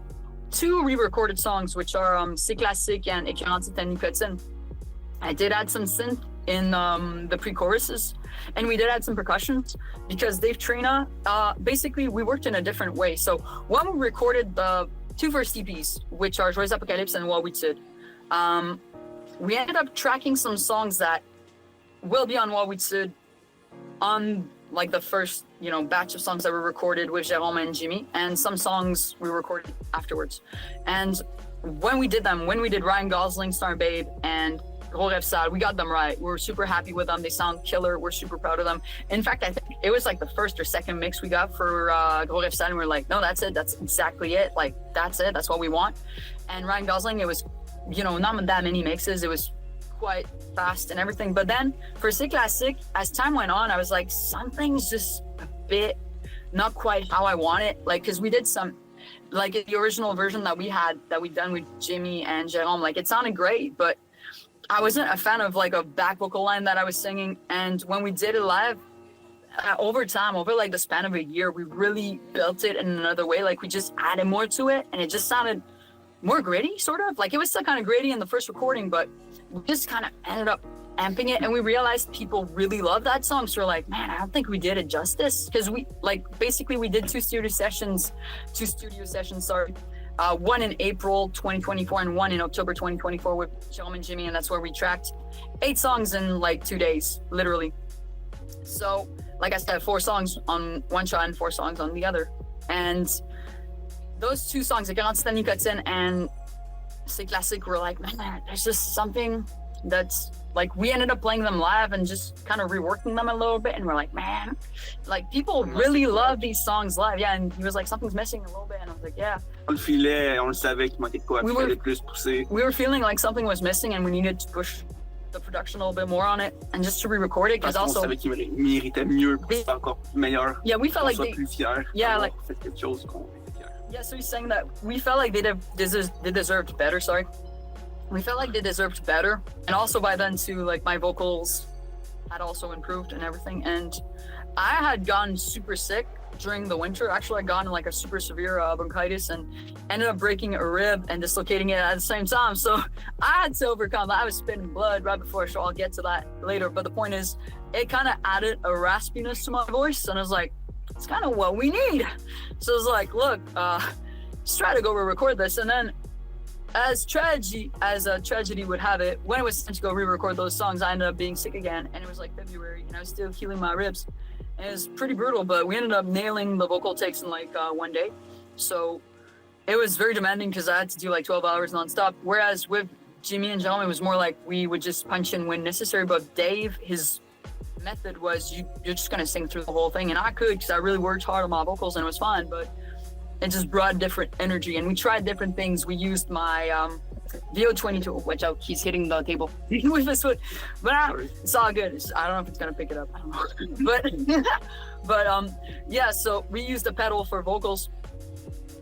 2 re-recorded songs, which are C'est Classique and Écœurante et Nicotine, I did add some synth in the pre-choruses, and we did add some percussions because Dave Trina, basically we worked in a different way. So when we recorded the 2 first EPs, which are Joyeux Apocalypse and What We Did, we ended up tracking some songs that will be on What We Did on like the first, you know, batch of songs that were recorded with Jérôme and Jimmy, and some songs we recorded afterwards. And when we did them, when we did Ryan Gosling, Star Babe, and Gros Rêve Sad, we got them right. We're super happy with them. They sound killer. We're super proud of them. In fact, I think it was like the first or second mix we got for Gros Rêve Sad, and we're like, no, that's it. That's exactly it. Like, that's it. That's what we want. And Ryan Gosling, it was, you know, not that many mixes. It was quite fast and everything. But then for C'est Classique, as time went on, I was like, something's just a bit not quite how I want it. Like, because we did some, like the original version that we had, that we'd done with Jimmy and Jérôme, like it sounded great, but I wasn't a fan of like a back vocal line that I was singing. And when we did it live, over time, over like the span of a year, we really built it in another way. Like we just added more to it, and it just sounded more gritty, sort of. Like, it was still kind of gritty in the first recording, but we just kind of ended up amping it, and we realized people really love that song. So we're like, man, I don't think we did it justice, because we did two studio sessions, one in April 2024 and one in October 2024 with Jerome and Jimmy, and that's where we tracked 8 songs in like 2 days, literally. So like I said, 4 songs on one shot and 4 songs on the other, and those 2 songs, like Garantie Nicotine and C'est Classique, were like, man, there's just something that's like, we ended up playing them live and just kind of reworking them a little bit, and we're like, man, like, people really love these songs live. Yeah, and he was like, something's missing a little bit, and I was like, yeah. On le filait, on le savait qu'il manquait de quoi, qu'il fallait plus pousser. We were feeling like something was missing, and we needed to push the production a little bit more on it, and just to re-record it, because also. On savait qu'il méritait mieux, pour que c'était encore meilleur. Yeah, we felt like they. Plus fiers. Yeah, like. Fait quelque chose qu'on était fiers. Yeah, so he's saying that we felt like they deserved better. Sorry. We felt like they deserved better, and also by then too, like, my vocals had also improved and everything. And I had gotten super sick during the winter. Actually, I'd gotten like a super severe bronchitis and ended up breaking a rib and dislocating it at the same time. So I had to overcome that. I was spitting blood right before a show. I'll get to that later. But the point is, it kind of added a raspiness to my voice, and I was like, it's kind of what we need. So I was like, look, let's try to go re-record this. And then, as a tragedy would have it, when it was time to go re-record those songs, I ended up being sick again, and it was like February, and I was still healing my ribs. And it was pretty brutal, but we ended up nailing the vocal takes in like 1 day. So it was very demanding, because I had to do like 12 hours nonstop. Whereas with Jimmy and Jerome, it was more like we would just punch in when necessary. But Dave, his method was, you're just gonna sing through the whole thing, and I could, because I really worked hard on my vocals, and it was fine. But it just brought different energy, and we tried different things. We used my VO22, which he's hitting the table with his foot, but it's all good. I don't know if it's gonna pick it up. I don't know, but yeah. So we used a pedal for vocals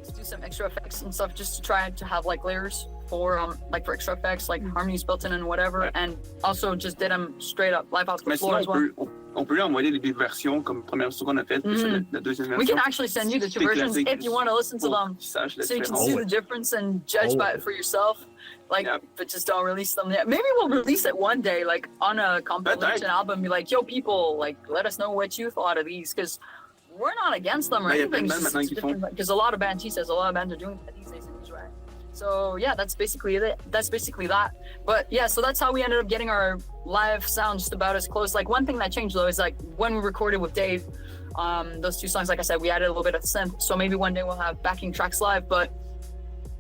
to do some extra effects and stuff, just to try to have like layers for like for extra effects, like harmonies built in and whatever, and also just did them straight up live off the floor as well. On peut lui envoyer les 2 versions, comme première version qu'on a faite, puis la deuxième version. We can actually send you the 2 versions if you want to listen to them, so you can see the difference and judge by it for yourself. Like, but just don't release them yet. Maybe we'll release it one day, like on a compilation album. Be like, yo, people, like, let us know what you thought of these, because we're not against them or anything. Because a lot of bands, he says, a lot of bands are doing that these days, and he's right. So yeah, that's basically it. That's basically that. But yeah, so that's how we ended up getting our live sound just about as close. Like, one thing that changed though is, like, when we recorded with Dave, those 2 songs, like I said, we added a little bit of synth. So maybe one day we'll have backing tracks live, but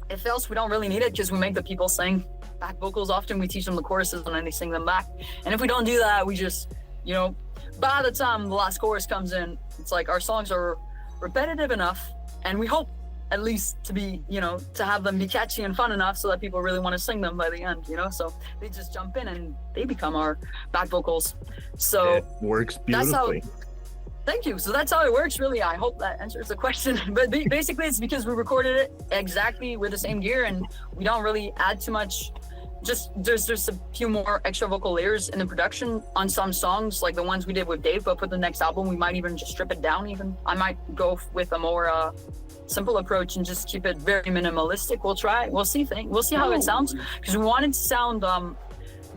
if else, we don't really need it, because we make the people sing back vocals often. We teach them the choruses and then they sing them back. And if we don't do that, we just, you know, by the time the last chorus comes in, it's like our songs are repetitive enough, and we hope at least to be, you know, to have them be catchy and fun enough so that people really want to sing them by the end, you know? So they just jump in and they become our back vocals. So it works beautifully. Thank you. So that's how it works, really. I hope that answers the question. But basically, it's because we recorded it exactly with the same gear, and we don't really add too much. Just there's a few more extra vocal layers in the production on some songs, like the ones we did with Dave. But for the next album, we might even just strip it down. Even I might go with a more simple approach and just keep it very minimalistic. We'll try. We'll see. We'll see how it sounds, because we want it to sound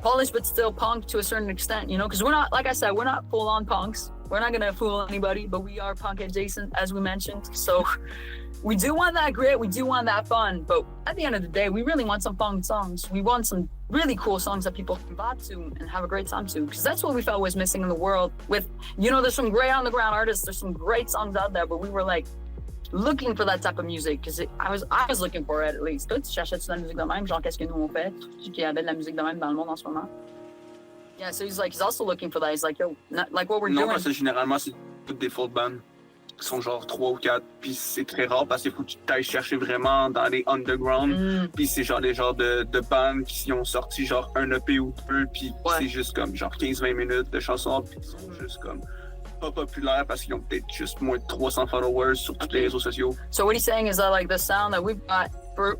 polished but still punk to a certain extent, you know, because we're not, like I said, we're not full-on punks. We're not gonna fool anybody, but we are punk adjacent, as we mentioned. So we do want that grit, we do want that fun, but at the end of the day, we really want some fun songs. We want some really cool songs that people can vibe to and have a great time to, because that's what we felt was missing in the world. With, you know, there's some great on-the-ground artists, there's some great songs out there, but we were like looking for that type of music, because I was looking for it, at least. Toi, tu cherchais-tu la musique de même, genre qu'est-ce que nous on fait, qu'il y avait de la musique de même dans le monde en ce moment? Yeah, so he's also looking for that. He's like, yo, like what we're doing. Non, parce que généralement, c'est toutes des full bands qui sont genre 3 ou 4, puis c'est très rare parce qu'il faut que tu t'ailles chercher vraiment dans les underground, puis c'est genre des genres de bands qui ont sorti genre un EP ou 2, puis c'est juste comme genre 15-20 minutes de chansons, puis qui sont juste comme pas populaires parce qu'ils ont peut-être juste moins de 300 followers sur tous les réseaux sociaux. So what he's saying is that, like, the sound that we've got,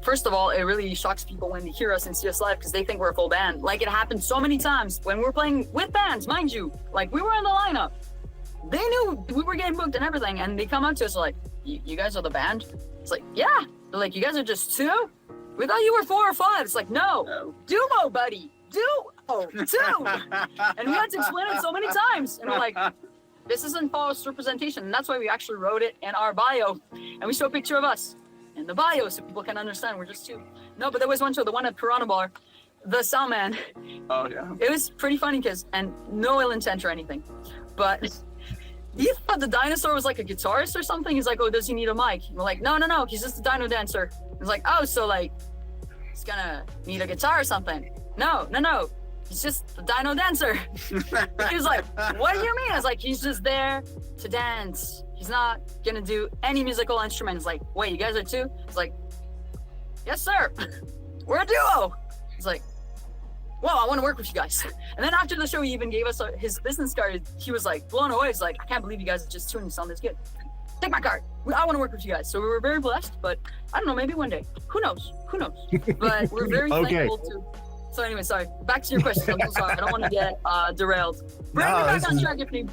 first of all, it really shocks people when they hear us and see us live, because they think we're a full band. Like, it happened so many times when we were playing with bands, mind you. Like, we were in the lineup. They knew we were getting booked and everything, and they come up to us like, you guys are the band? It's like, yeah. They're like, you guys are just 2? We thought you were 4 or 5. It's like, no, No. duo, buddy. Duo, 2. And we had to explain it so many times. And we're like, this isn't false representation. And that's why we actually wrote it in our bio. And we show a picture of us in the bio so people can understand we're just 2. No, but there was one show, the one at Piranha Bar, the sound man. Oh, yeah. It was pretty funny and no ill intent or anything. But he thought the dinosaur was like a guitarist or something. He's like, oh, does he need a mic? And we're like, no, he's just a dino dancer. He's like, oh, so like, he's gonna need a guitar or something. No. He's just a dino dancer. He was like, what do you mean? I was like, he's just there to dance. He's not gonna do any musical instruments. Like, wait, you guys are 2? It's like, yes, sir. We're a duo. He's like, wow, I want to work with you guys. And then after the show, he even gave us his business card. He was like blown away. He's like, I can't believe you guys are just 2 and you sound this good. Take my card. I want to work with you guys. So we were very blessed, but I don't know, maybe one day. Who knows? But we're very thankful to. So anyway, sorry. Back to your question. I'm so sorry. I don't want to get derailed. Bring me back on track if you.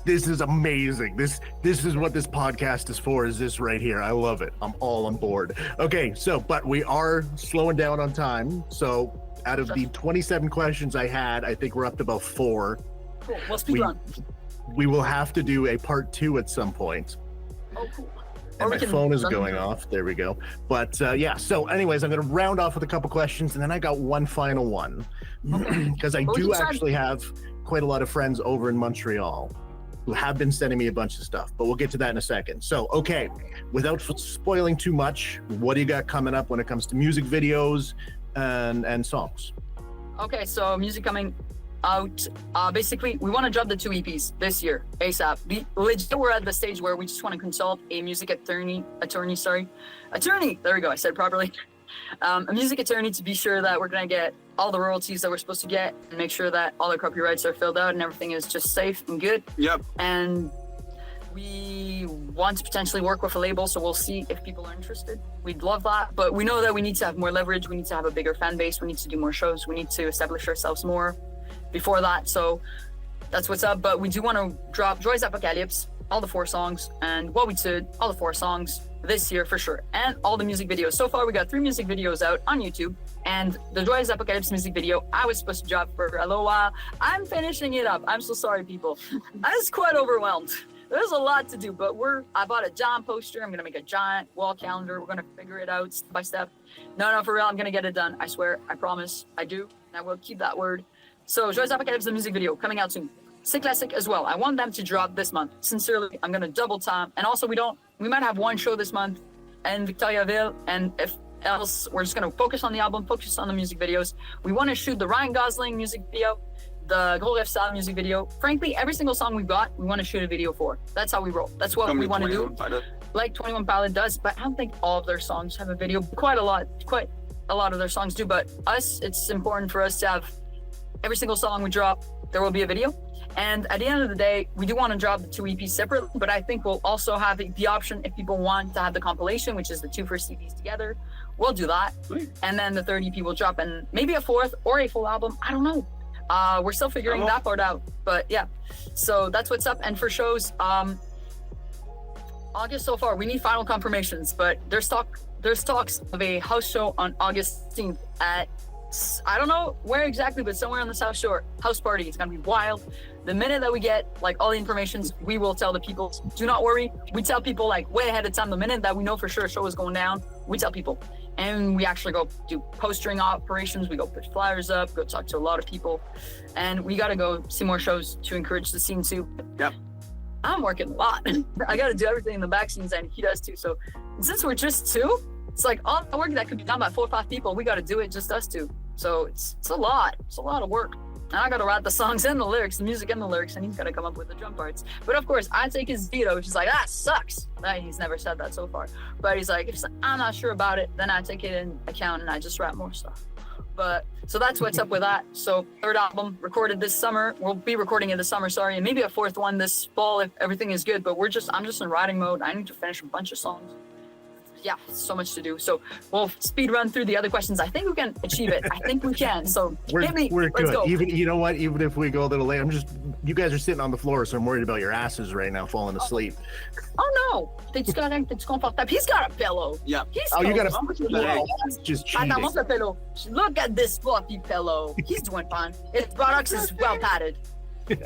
This is amazing. This is what this podcast is for, is this right here. I love it. I'm all on board. Okay, so, but we are slowing down on time. So out of the 27 questions I had, I think we're up to about 4. Cool. Well, speed run. We will have to do a part 2 at some point. Oh, cool. And my phone is going off. There we go. But yeah, so anyways, I'm going to round off with a couple questions, and then I got one final one. Because I do actually have quite a lot of friends over in Montreal who have been sending me a bunch of stuff, but we'll get to that in a second. So, okay, without spoiling too much, what do you got coming up when it comes to music videos and songs? Okay, so music coming out. Basically, we want to drop the 2 EPs this year, ASAP. We're at the stage where we just want to consult a music attorney. There we go, I said it properly. A music attorney to be sure that we're going to get all the royalties that we're supposed to get and make sure that all the copyrights are filled out and everything is just safe and good. Yep. And we want to potentially work with a label, so we'll see if people are interested. We'd love that, but we know that we need to have more leverage. We need to have a bigger fan base. We need to do more shows. We need to establish ourselves more before that. So that's what's up. But we do want to drop Joy's Apocalypse, all the 4 songs, and What We Did, all the 4 songs this year for sure, and all the music videos. So far, we got 3 music videos out on YouTube, and the Joy's Apocalypse music video I was supposed to drop for a little while. I'm finishing it up. I'm so sorry, people. I was quite overwhelmed. There's a lot to do, but I bought a giant poster. I'm gonna make a giant wall calendar. We're gonna figure it out step by step. No, for real, I'm gonna get it done. I swear, I promise, I do, and I will keep that word. So Joy's Apocalypse, the music video, coming out soon. C'est Classic as well. I want them to drop this month. Sincerely, I'm gonna double time. And also, we might have one show this month in Victoriaville, and if else, we're just gonna focus on the album, focus on the music videos. We want to shoot the Ryan Gosling music video, the Gros Rêve Style music video. Frankly, every single song we've got, we want to shoot a video for. That's how we roll. That's what we want to do. Like 21 Pilot does, but I don't think all of their songs have a video. Quite a lot of their songs do, but it's important for us to have every single song we drop, there will be a video. And at the end of the day, we do want to drop the 2 EPs separately, but I think we'll also have the option if people want to have the compilation, which is the 2 first EPs together. We'll do that. Sweet. And then the 3rd EP will drop, and maybe a 4th or a full album. I don't know. We're still figuring that part out, but yeah. So that's what's up. And for shows, August so far, we need final confirmations, but there's talks of a house show on August 16th at, I don't know where exactly, but somewhere on the South Shore. House party. It's gonna be wild. The minute that we get like all the information, we will tell the people. Do not worry. We tell people like way ahead of time. The minute that we know for sure a show is going down, we tell people. And we actually go do postering operations. We go put flyers up, go talk to a lot of people. And we gotta go see more shows to encourage the scene too. Yep. I'm working a lot. I gotta do everything in the back scenes, and he does too. So since we're just 2, it's like all the work that could be done by 4 or 5 people, we got to do it just us 2. So it's a lot. It's a lot of work. And I got to write the songs and the lyrics, the music and the lyrics, and he's got to come up with the drum parts. But of course, I take his veto, which is like, that sucks. He's never said that so far. But he's like, if I'm not sure about it, then I take it in account and I just write more stuff. But so that's what's up with that. So 3rd album recorded this summer. We'll be recording it this summer, and maybe a 4th one this fall if everything is good. But I'm just in writing mode. I need to finish a bunch of songs. yeah, so much to do. So we'll speed run through the other questions. I think we can achieve it. I think we can. So hit me. We're Let's good. go. Even, you know what? Even if we go a little late, you guys are sitting on the floor, so I'm worried about your asses right now falling asleep. Oh no, it's comfortable. He's got a pillow. Yeah. You got a pillow. That's just cheating. Attends, the pillow. Look at this fluffy pillow. He's doing fine. His products is well padded.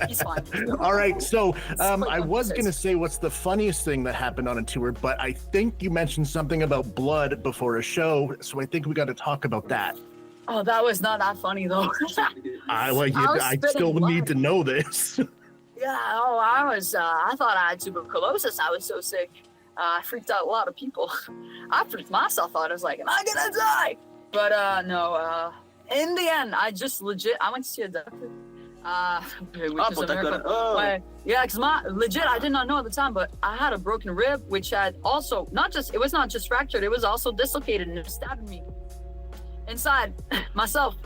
He's fine. All right, so I Like was this. gonna say what's the funniest thing that happened on a tour, but I think you mentioned something about blood before a show, so I think we got to talk about that. Oh, that was not that funny though. I still spitting need to know this. Yeah, I thought I had tuberculosis. I was so sick. I freaked out a lot of people. I freaked myself out. I was like, am I gonna die? But no, in the end, I went to see a doctor. Which is a miracle. Yeah, because I did not know at the time, but I had a broken rib, which had also it was not just fractured, it was also dislocated and it was stabbing me inside myself.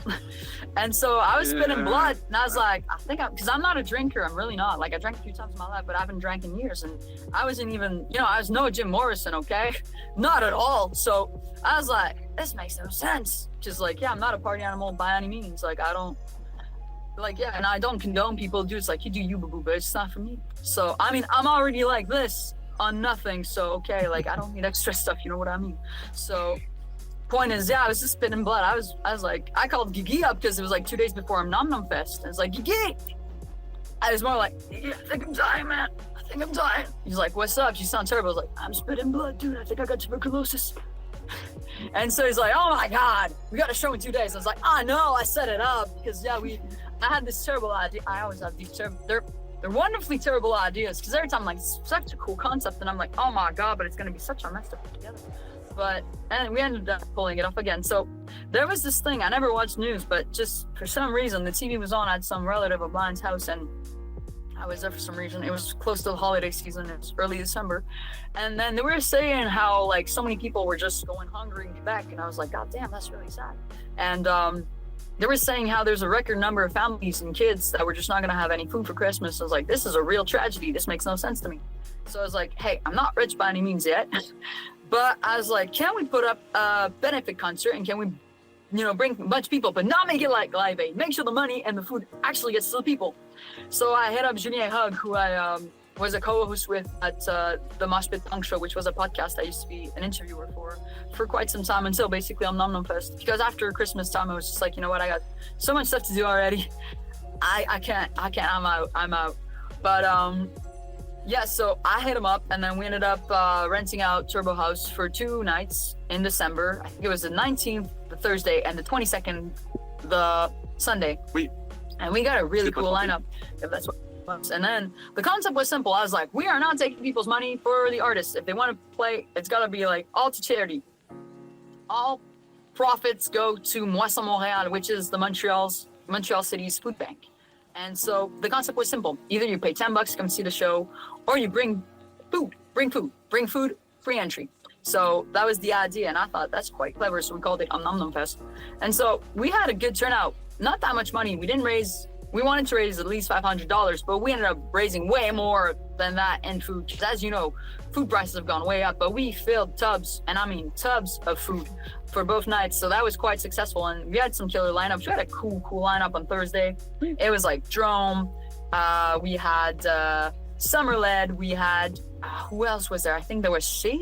And so I was spitting blood, and I was like, because I'm not a drinker, I'm really not. Like, I drank a few times in my life, but I haven't drank in years, and I wasn't even, I was no Jim Morrison, okay? Not at all. So I was like, this makes no sense. Because, like, yeah, I'm not a party animal by any means. Like, I don't, like, yeah, and I don't condone people do. It's like, you do you, boo-boo, but it's not for me. So, I mean, I'm already like this on nothing, so, okay, like, I don't need extra stuff, you know what I mean? So, point is, yeah, I was just spitting blood. I was like, I called Gigi up because it was like 2 days before Nom Nom Fest. I was like, Gigi! I was more like, Gigi, I think I'm dying, man. I think I'm dying. He's like, what's up? You sound terrible. I was like, I'm spitting blood, dude. I think I got tuberculosis. And so he's like, oh my God, we got a show in 2 days. I was like, I know, I set it up because, yeah, I had this terrible idea. I always have these terrible, they're wonderfully terrible ideas because every time I'm like, such a cool concept, and I'm like, oh my God, but it's going to be such a mess to put together. And we ended up pulling it off again. So there was this thing, I never watched news, but just for some reason, the TV was on at some relative of mine's house, and I was there for some reason. It was close to the holiday season. It was early December. And then they were saying how, like, so many people were just going hungry in Quebec. And I was like, God damn, that's really sad. And they were saying how there's a record number of families and kids that were just not going to have any food for Christmas. I was like, this is a real tragedy. This makes no sense to me. So I was like, hey, I'm not rich by any means yet. But I was like, can we put up a benefit concert, and can we, bring a bunch of people, but not make it like Live Aid? Make sure the money and the food actually gets to the people. So I hit up Julien Hug, who I was a co-host with at the Mosh Pit Punk Show, which was a podcast I used to be an interviewer for quite some time, until basically on Nom Nom Fest. Because after Christmas time, I was just like, you know what, I got so much stuff to do already. I can't, I'm out. But yeah, so I hit him up, and then we ended up renting out Turbo House for 2 nights in December. I think it was the 19th, the Thursday, and the 22nd, the Sunday. And we got a really cool lineup, if that's what it was. And then the concept was simple. I was like, we are not taking people's money for the artists. If they want to play, it's got to be like all to charity. All profits go to Moisson Montréal, which is the Montreal City's food bank. And so the concept was simple. Either you pay $10 to come see the show, or you bring food, free entry. So that was the idea, and I thought that's quite clever, so we called it Nom Nom Fest. And so we had a good turnout. Not that much money. We wanted to raise at least $500, but we ended up raising way more than that in food. Because as you know, food prices have gone way up, but we filled tubs, and I mean tubs of food for both nights. So that was quite successful, and we had some killer lineups. We had a cool lineup on Thursday. It was like Drome. We had Summer Led. We had, who else was there? I think there was Sheer.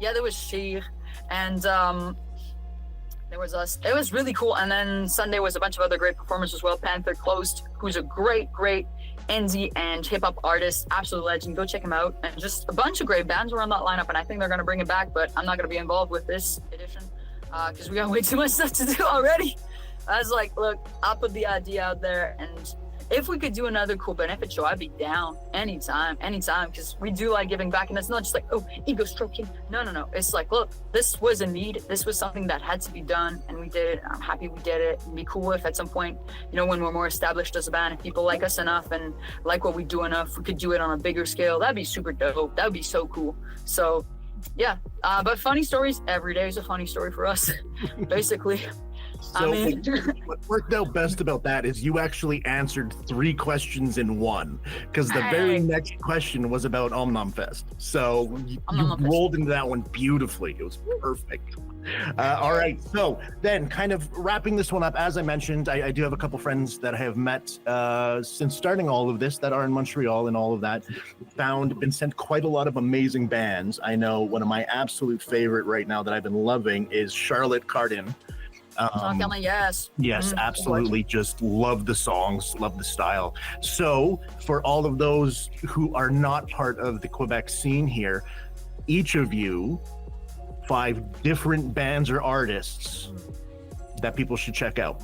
Yeah, there was Sheer. And there was us. It was really cool. And then Sunday was a bunch of other great performers as well. Panther Closed, who's a great indie and hip-hop artist, absolute legend. Go check him out. And just a bunch of great bands were on that lineup, and I think they're going to bring it back, but I'm not going to be involved with this edition because we got way too much stuff to do already. I was like, look, I'll put the idea out there, and if we could do another cool benefit show, I'd be down anytime, because we do like giving back, and it's not just like, oh, ego stroking. No. It's like, look, this was a need. This was something that had to be done, and we did it. I'm happy we did it. It'd be cool if at some point, when we're more established as a band, if people like us enough and like what we do enough, we could do it on a bigger scale. That'd be super dope. That would be so cool. So, yeah. But funny stories, every day is a funny story for us, basically. So what worked out best about that is you actually answered 3 questions in one, because the very next question was about Omnomfest. So you rolled into that one beautifully. It was perfect. All right, so then kind of wrapping this one up, as I mentioned, I do have a couple friends that I have met since starting all of this that are in Montreal and all of that. Been sent quite a lot of amazing bands. I know one of my absolute favorite right now that I've been loving is Charlotte Cardin. Yes, absolutely. Just love the songs, love the style. So for all of those who are not part of the Quebec scene here, each of you, 5 different bands or artists that people should check out.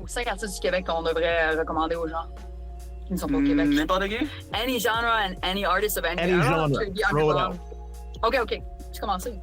5 artistes du Québec qu'on devrait recommander aux gens qui ne sont pas au Québec. N'importe qui? Any genre and any artist of any genre. Throw it out. Okay. Tu commences.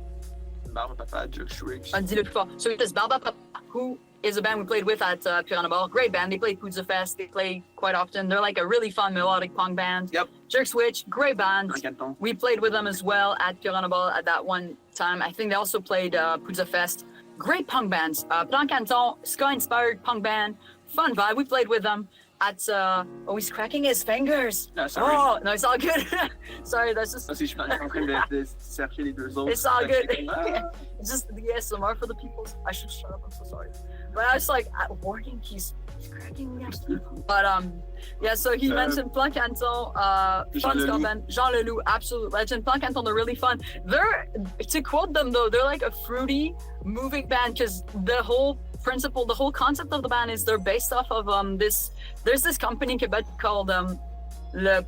Barba Papa, Jerk Shrieks. Dis-le plus fort. So it's Barba Papa, who is a band we played with at Piranha. Great band. They play Poudza Fest. They play quite often. They're like a really fun melodic punk band. Yep. Jerk Switch, great band. Canton. We played with them as well at Piranha at that one time. I think they also played Poudza Fest. Great punk bands. Plan Canton, ska-inspired punk band. Fun vibe. We played with them at... he's cracking his fingers. No, sorry. No, it's all good. Sorry, that's just... Je suis en train de chercher les 2 autres. It's all good. It's just the ASMR for the people. I should shut up. I'm so sorry. But I was like, warning, he's cracking his But yeah, so he mentioned Plan Canton, fun ska band. Jean Leloup, absolute legend. Plan Canton, they're really fun. They're, to quote them though, they're like a fruity, moving band, because the whole concept of the band is they're based off of there's this company in Quebec called Le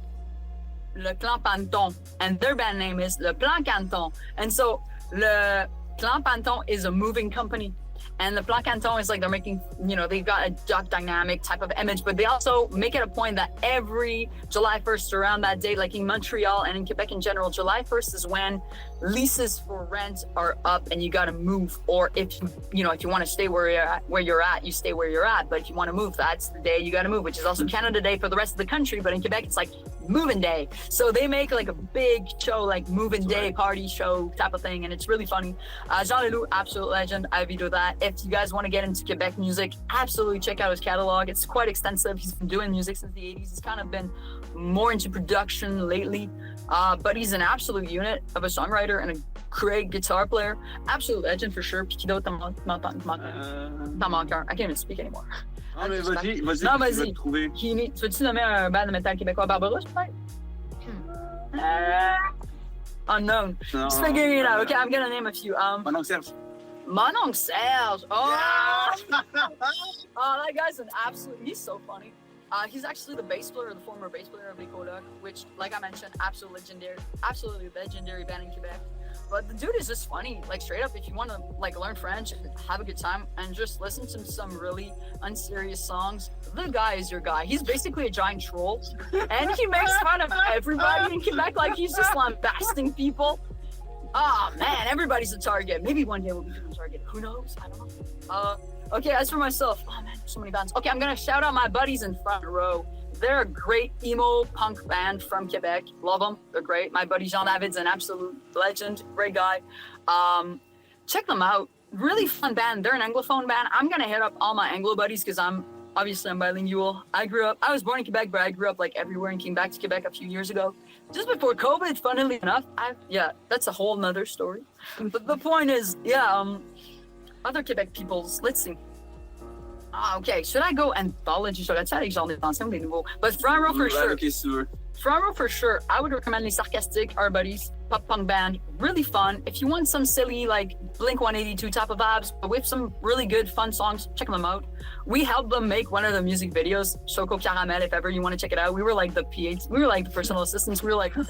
Clan Panton, and their band name is Le Plan Canton. And so Le Clan Panton is a moving company. And the Plan Canton is like they're making, they've got a duck dynamic type of image, but they also make it a point that every July 1st around that date, like in Montreal and in Quebec in general, July 1st is when leases for rent are up and you got to move. Or if you want to stay where you're at, you stay where you're at. But if you want to move, that's the day you got to move, which is also Canada Day for the rest of the country. But in Quebec, it's like moving day. So they make like a big show, like moving day party show type of thing. And it's really funny. Jean Leloup, absolute legend. I veto that. If you guys want to get into Quebec music, absolutely check out his catalog. It's quite extensive. He's been doing music since the 80s. He's kind of been more into production lately. But he's an absolute unit of a songwriter and a great guitar player. Absolute legend for sure. Puis qui d'autre dans mon cœur? I can't even speak anymore. Ah, mais vas-y, tu vas-y. vas te trouver. Tu veux-tu nommer un band de métal québécois? Barbarousse, peut-être? Unknown. Just figuring it out. Okay, I'm gonna name a few. Mon Serge. Mon Serge. Oh! Yeah! Oh, that guy's an absolute... He's so funny. He's actually the former bass player of Les Kodak, which, like I mentioned, absolutely legendary band in Quebec. But the dude is just funny, like straight up. If you want to like learn French and have a good time and just listen to some really unserious songs, the guy is your guy. He's basically a giant troll, and he makes fun of everybody in Quebec. Like he's just lambasting people. Oh man, everybody's a target. Maybe one day we'll be a target. Who knows? I don't know. Okay, as for myself, oh man, there's so many bands. Okay, I'm gonna shout out my buddies in front row. They're a great emo punk band from Quebec. Love them. They're great. My buddy Jean David's an absolute legend. Great guy. Check them out. Really fun band. They're an Anglophone band. I'm going to hit up all my Anglo buddies because I'm bilingual. I was born in Quebec, but I grew up like everywhere and came back to Quebec a few years ago. Just before COVID, funnily enough. That's a whole nother story. But the point is, other Quebec peoples, let's see. Okay, should I go anthology? Je regarde ça avec genre des anciens ou des nouveaux? But front row for sure. Okay, sure. Front row for sure. I would recommend Les Sarcastiques, our buddies, pop punk band. Really fun. If you want some silly like Blink 182 type of vibes, but with some really good fun songs, check them out. We helped them make one of the music videos, Choco Caramel. If ever you want to check it out, we were like the PAs. We were like the personal assistants. We were like we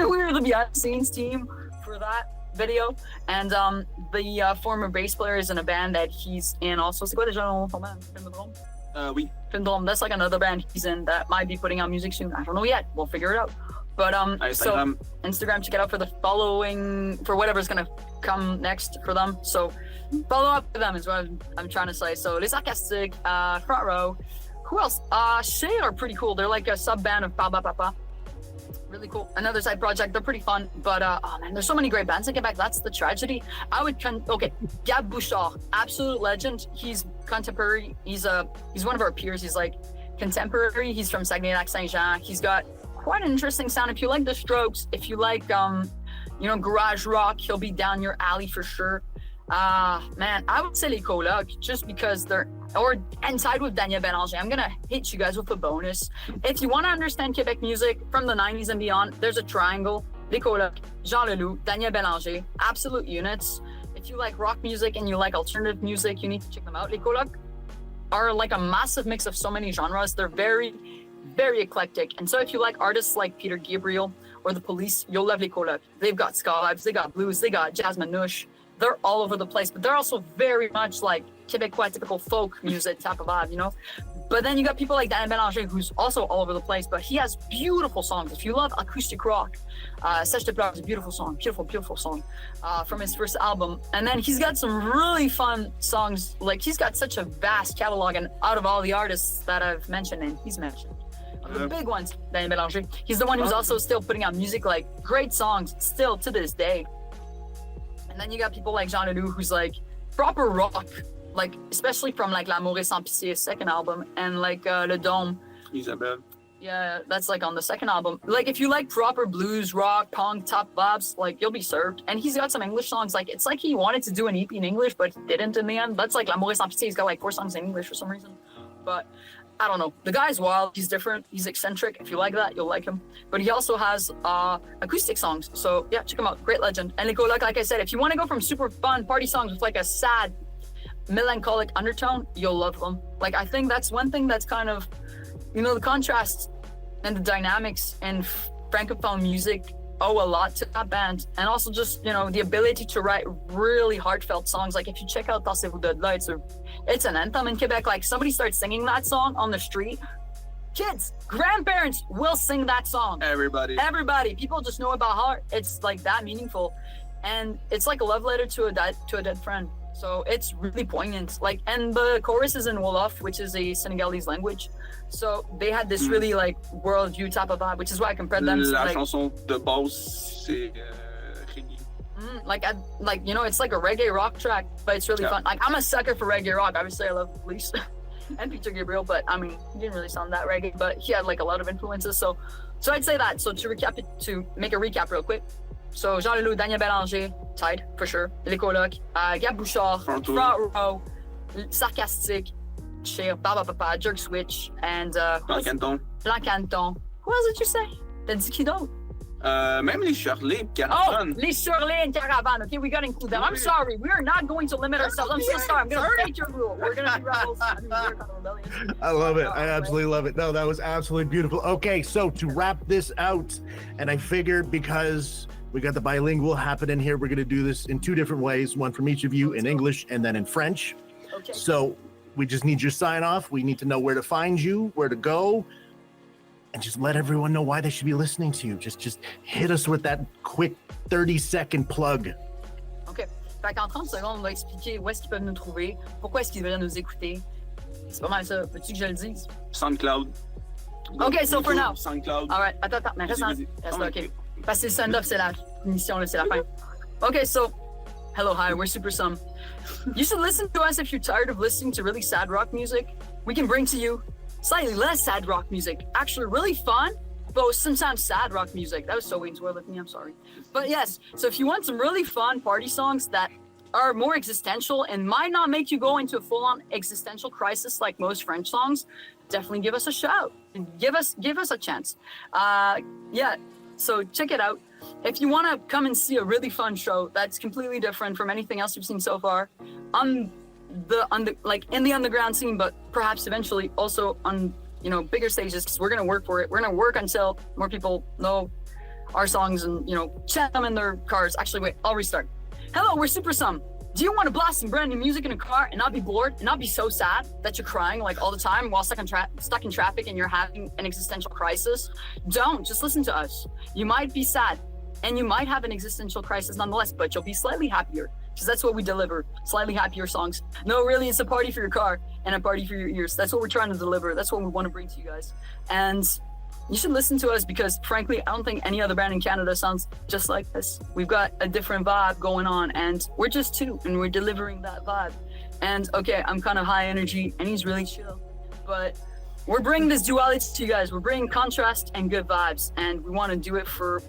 were the behind the scenes team for that video. And the former bass player is in a band that he's in also. C'est quoi déjà le nom de ton band? Oui. Findom. That's like another band he's in that might be putting out music soon. I don't know yet. We'll figure it out. But so Instagram, check it out for the following, for whatever's gonna come next for them. So follow up with them is what I'm trying to say. So Les Sarcastiques, front row. Who else? Shay are pretty cool. They're like a sub band of Barba Papa. Really cool. Another side project. They're pretty fun, but oh man, there's so many great bands in Quebec. That's the tragedy. Okay, Gab Bouchard, absolute legend. He's contemporary. He's one of our peers. He's like contemporary. He's from Saguenay-Lac-Saint-Jean. He's got quite an interesting sound. If you like the Strokes, if you like garage rock, he'll be down your alley for sure. Man, I would say Les Colocs just because and tied with Daniel Bélanger. I'm gonna hit you guys with a bonus. If you want to understand Quebec music from the 90s and beyond, there's a triangle: Les Colocs, Jean Leloup, Daniel Bélanger, absolute units. If you like rock music and you like alternative music, you need to check them out. Les Colocs are like a massive mix of so many genres. They're very, very eclectic. And so if you like artists like Peter Gabriel or The Police, you'll love Les Colocs. They've got ska vibes, they got blues, they got jazz manouche. They're all over the place, but they're also very much like Quebecois typical folk music type of vibe, you know? But then you got people like Daniel Bélanger, who's also all over the place, but he has beautiful songs. If you love acoustic rock, Sèche de Pleurs is a beautiful song, beautiful song from his first album. And then he's got some really fun songs. Like he's got such a vast catalog, and out of all the artists that I've mentioned and he's mentioned, the big ones, Daniel Bélanger, he's the one who's also still putting out music, like great songs still to this day. And then you got people like Jean Leloup, who's like proper rock, like especially from like L'amour est sans pitié, second album, and like Le Dôme. Isabelle. Yeah, that's like on the second album. Like if you like proper blues, rock, punk, top vibes, like you'll be served. And he's got some English songs. Like it's like he wanted to do an EP in English, but he didn't in the end. That's like L'amour est sans pitié. He's got like 4 songs in English for some reason. But I don't know. The guy's wild. He's different. He's eccentric. If you like that, you'll like him. But he also has acoustic songs. So yeah, check him out. Great legend. And Les Colocs, like I said, if you want to go from super fun party songs with like a sad, melancholic undertone, you'll love them. Like I think that's one thing that's kind of, the contrast and the dynamics in francophone music owe a lot to that band. And also just, the ability to write really heartfelt songs. Like if you check out Tassez-vous de là, it's an anthem in Quebec. Like somebody starts singing that song on the street, kids, grandparents will sing that song. Everybody. People just know about how it's like that meaningful. And it's like a love letter to a dead friend. So it's really poignant. Like, and the chorus is in Wolof, which is a Senegalese language. So they had this really like worldview type of vibe, which is why I compared them to like... chanson de base, c'est reggae. It's like a reggae rock track, but it's really fun. Like I'm a sucker for reggae rock. Obviously I love Police and Peter Gabriel, but I mean, he didn't really sound that reggae, but he had like a lot of influences. So I'd say that. So to make a recap real quick. So Jean Leloup, Daniel Bélanger, tied for sure. Les Colocs, Gab Bouchard, Front Row, Sarcastic, Cher, Baba Papa, Jerk Switch, and Blanc Canton. Who else did you say? T'as dit qui d'autre? Même les Shirley, Oh, Caravane. les Shirley and Caravan. Okay, we gotta include them. I'm sorry. We are not going to limit ourselves. I'm so sorry. I'm gonna break your rule. We're gonna be rebels. I mean, we're kind of rebellious. I love it. I absolutely love it. No, that was absolutely beautiful. Okay, so to wrap this out, and I figured because we got the bilingual happening here, we're gonna do this in 2 different ways, one from each of you in English and then in French. Okay. So we just need your sign off. We need to know where to find you, where to go, and just let everyone know why they should be listening to you. Just hit us with that quick 30-second plug. OK. Fait qu'en 30 secondes, on va expliquer où est-ce qu'ils peuvent nous trouver, pourquoi est-ce qu'ils devraient nous écouter. C'est pas mal ça. Veux-tu que je le dise? SoundCloud. OK, so for now. SoundCloud. All right. Attends. Mais reste là, OK. Parce que le send-off, c'est la mission, là, c'est la fin. OK, so hello, hi, we're Supersum. You should listen to us if you're tired of listening to really sad rock music. We can bring to you slightly less sad rock music. Actually, really fun, but sometimes sad rock music. That was so Wayne's World with me, I'm sorry. But yes, so if you want some really fun party songs that are more existential and might not make you go into a full-on existential crisis like most French songs, definitely give us a shout. Give us a chance. So check it out. If you want to come and see a really fun show that's completely different from anything else you've seen so far, in the underground scene, but perhaps eventually also on bigger stages, because we're gonna work for it. We're gonna work until more people know our songs and chant them in their cars. Actually, wait, I'll restart. Hello, we're Supersum. Do you want to blast some brand new music in a car and not be bored and not be so sad that you're crying like all the time while stuck in traffic and you're having an existential crisis? Don't, just listen to us. You might be sad and you might have an existential crisis nonetheless, but you'll be slightly happier because that's what we deliver, slightly happier songs. No, really, it's a party for your car and a party for your ears. That's what we're trying to deliver. That's what we want to bring to you guys. And you should listen to us because frankly, I don't think any other band in Canada sounds just like this. We've got a different vibe going on and we're just two and we're delivering that vibe. And okay, I'm kind of high energy and he's really chill, but we're bringing this duality to you guys. We're bringing contrast and good vibes and we want to do it for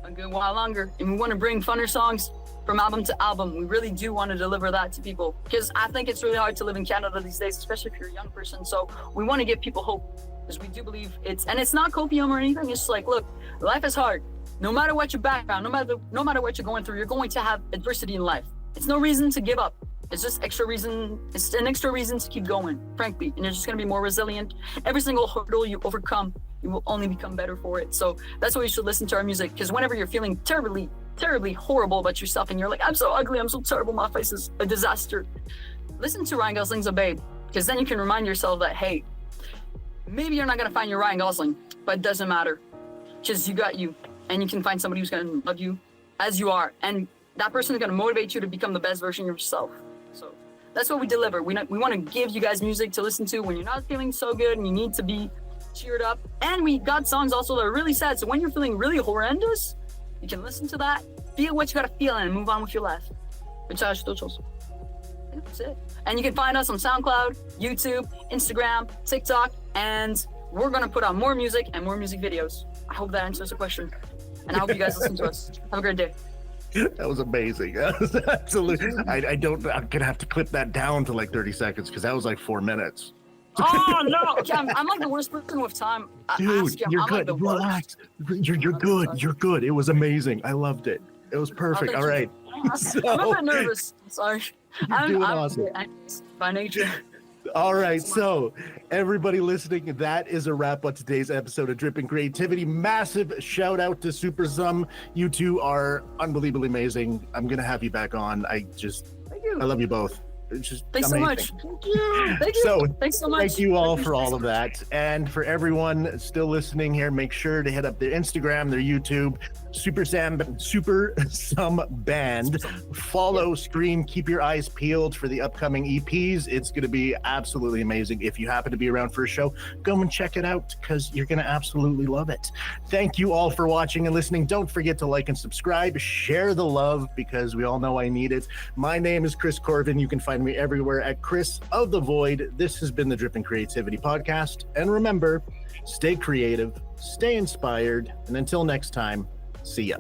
a good while longer. And we want to bring funner songs from album to album. We really do want to deliver that to people because I think it's really hard to live in Canada these days, especially if you're a young person. So we want to give people hope because we do believe it's not copium or anything. It's just like, look, life is hard. No matter what your background, no matter what you're going through, you're going to have adversity in life. It's no reason to give up. It's just it's an extra reason to keep going, frankly. And you're just going to be more resilient. Every single hurdle you overcome, you will only become better for it. So that's why you should listen to our music because whenever you're feeling terribly horrible about yourself and you're like, I'm so ugly, I'm so terrible, my face is a disaster, listen to Ryan Gosling's A Babe because then you can remind yourself that, hey, maybe you're not going to find your Ryan Gosling, but it doesn't matter because you got you and you can find somebody who's going to love you as you are and that person is going to motivate you to become the best version of yourself. So that's what we deliver. We want to give you guys music to listen to when you're not feeling so good and you need to be cheered up. And we got songs also that are really sad. So when you're feeling really horrendous, you can listen to that, feel what you gotta feel, and move on with your life. That's it. And you can find us on SoundCloud, YouTube, Instagram, TikTok, and we're gonna put out more music and more music videos. I hope that answers the question. And I hope you guys listen to us. Have a great day. That was amazing. That was absolutely. I'm gonna have to clip that down to like 30 seconds because that was like 4 minutes. Oh no! Okay, I'm like the worst person with time. Dude, you're good. Like relax. You're good. You're good. It was amazing. I loved it. It was perfect. All right. I'm a bit nervous. Sorry. I'm doing awesome. By nature. All right, so everybody listening, that is a wrap on today's episode of Dripping Creativity. Massive shout out to Supersum. You two are unbelievably amazing. I'm gonna have you back on. Thank you. I love you both. It's just Thanks amazing. so much. Thank you. Thanks so much. Thank you all for all of that. And for everyone still listening here, make sure to hit up their Instagram, their YouTube, Supersum Band. Follow, stream, keep your eyes peeled for the upcoming EPs. It's going to be absolutely amazing. If you happen to be around for a show, go and check it out because you're going to absolutely love it. Thank you all for watching and listening. Don't forget to like and subscribe. Share the love because we all know I need it. My name is Chris Corvan. You can find me everywhere at Chris of the Void. This has been the Dripping Creativity Podcast. And remember, stay creative, stay inspired, and until next time, see ya.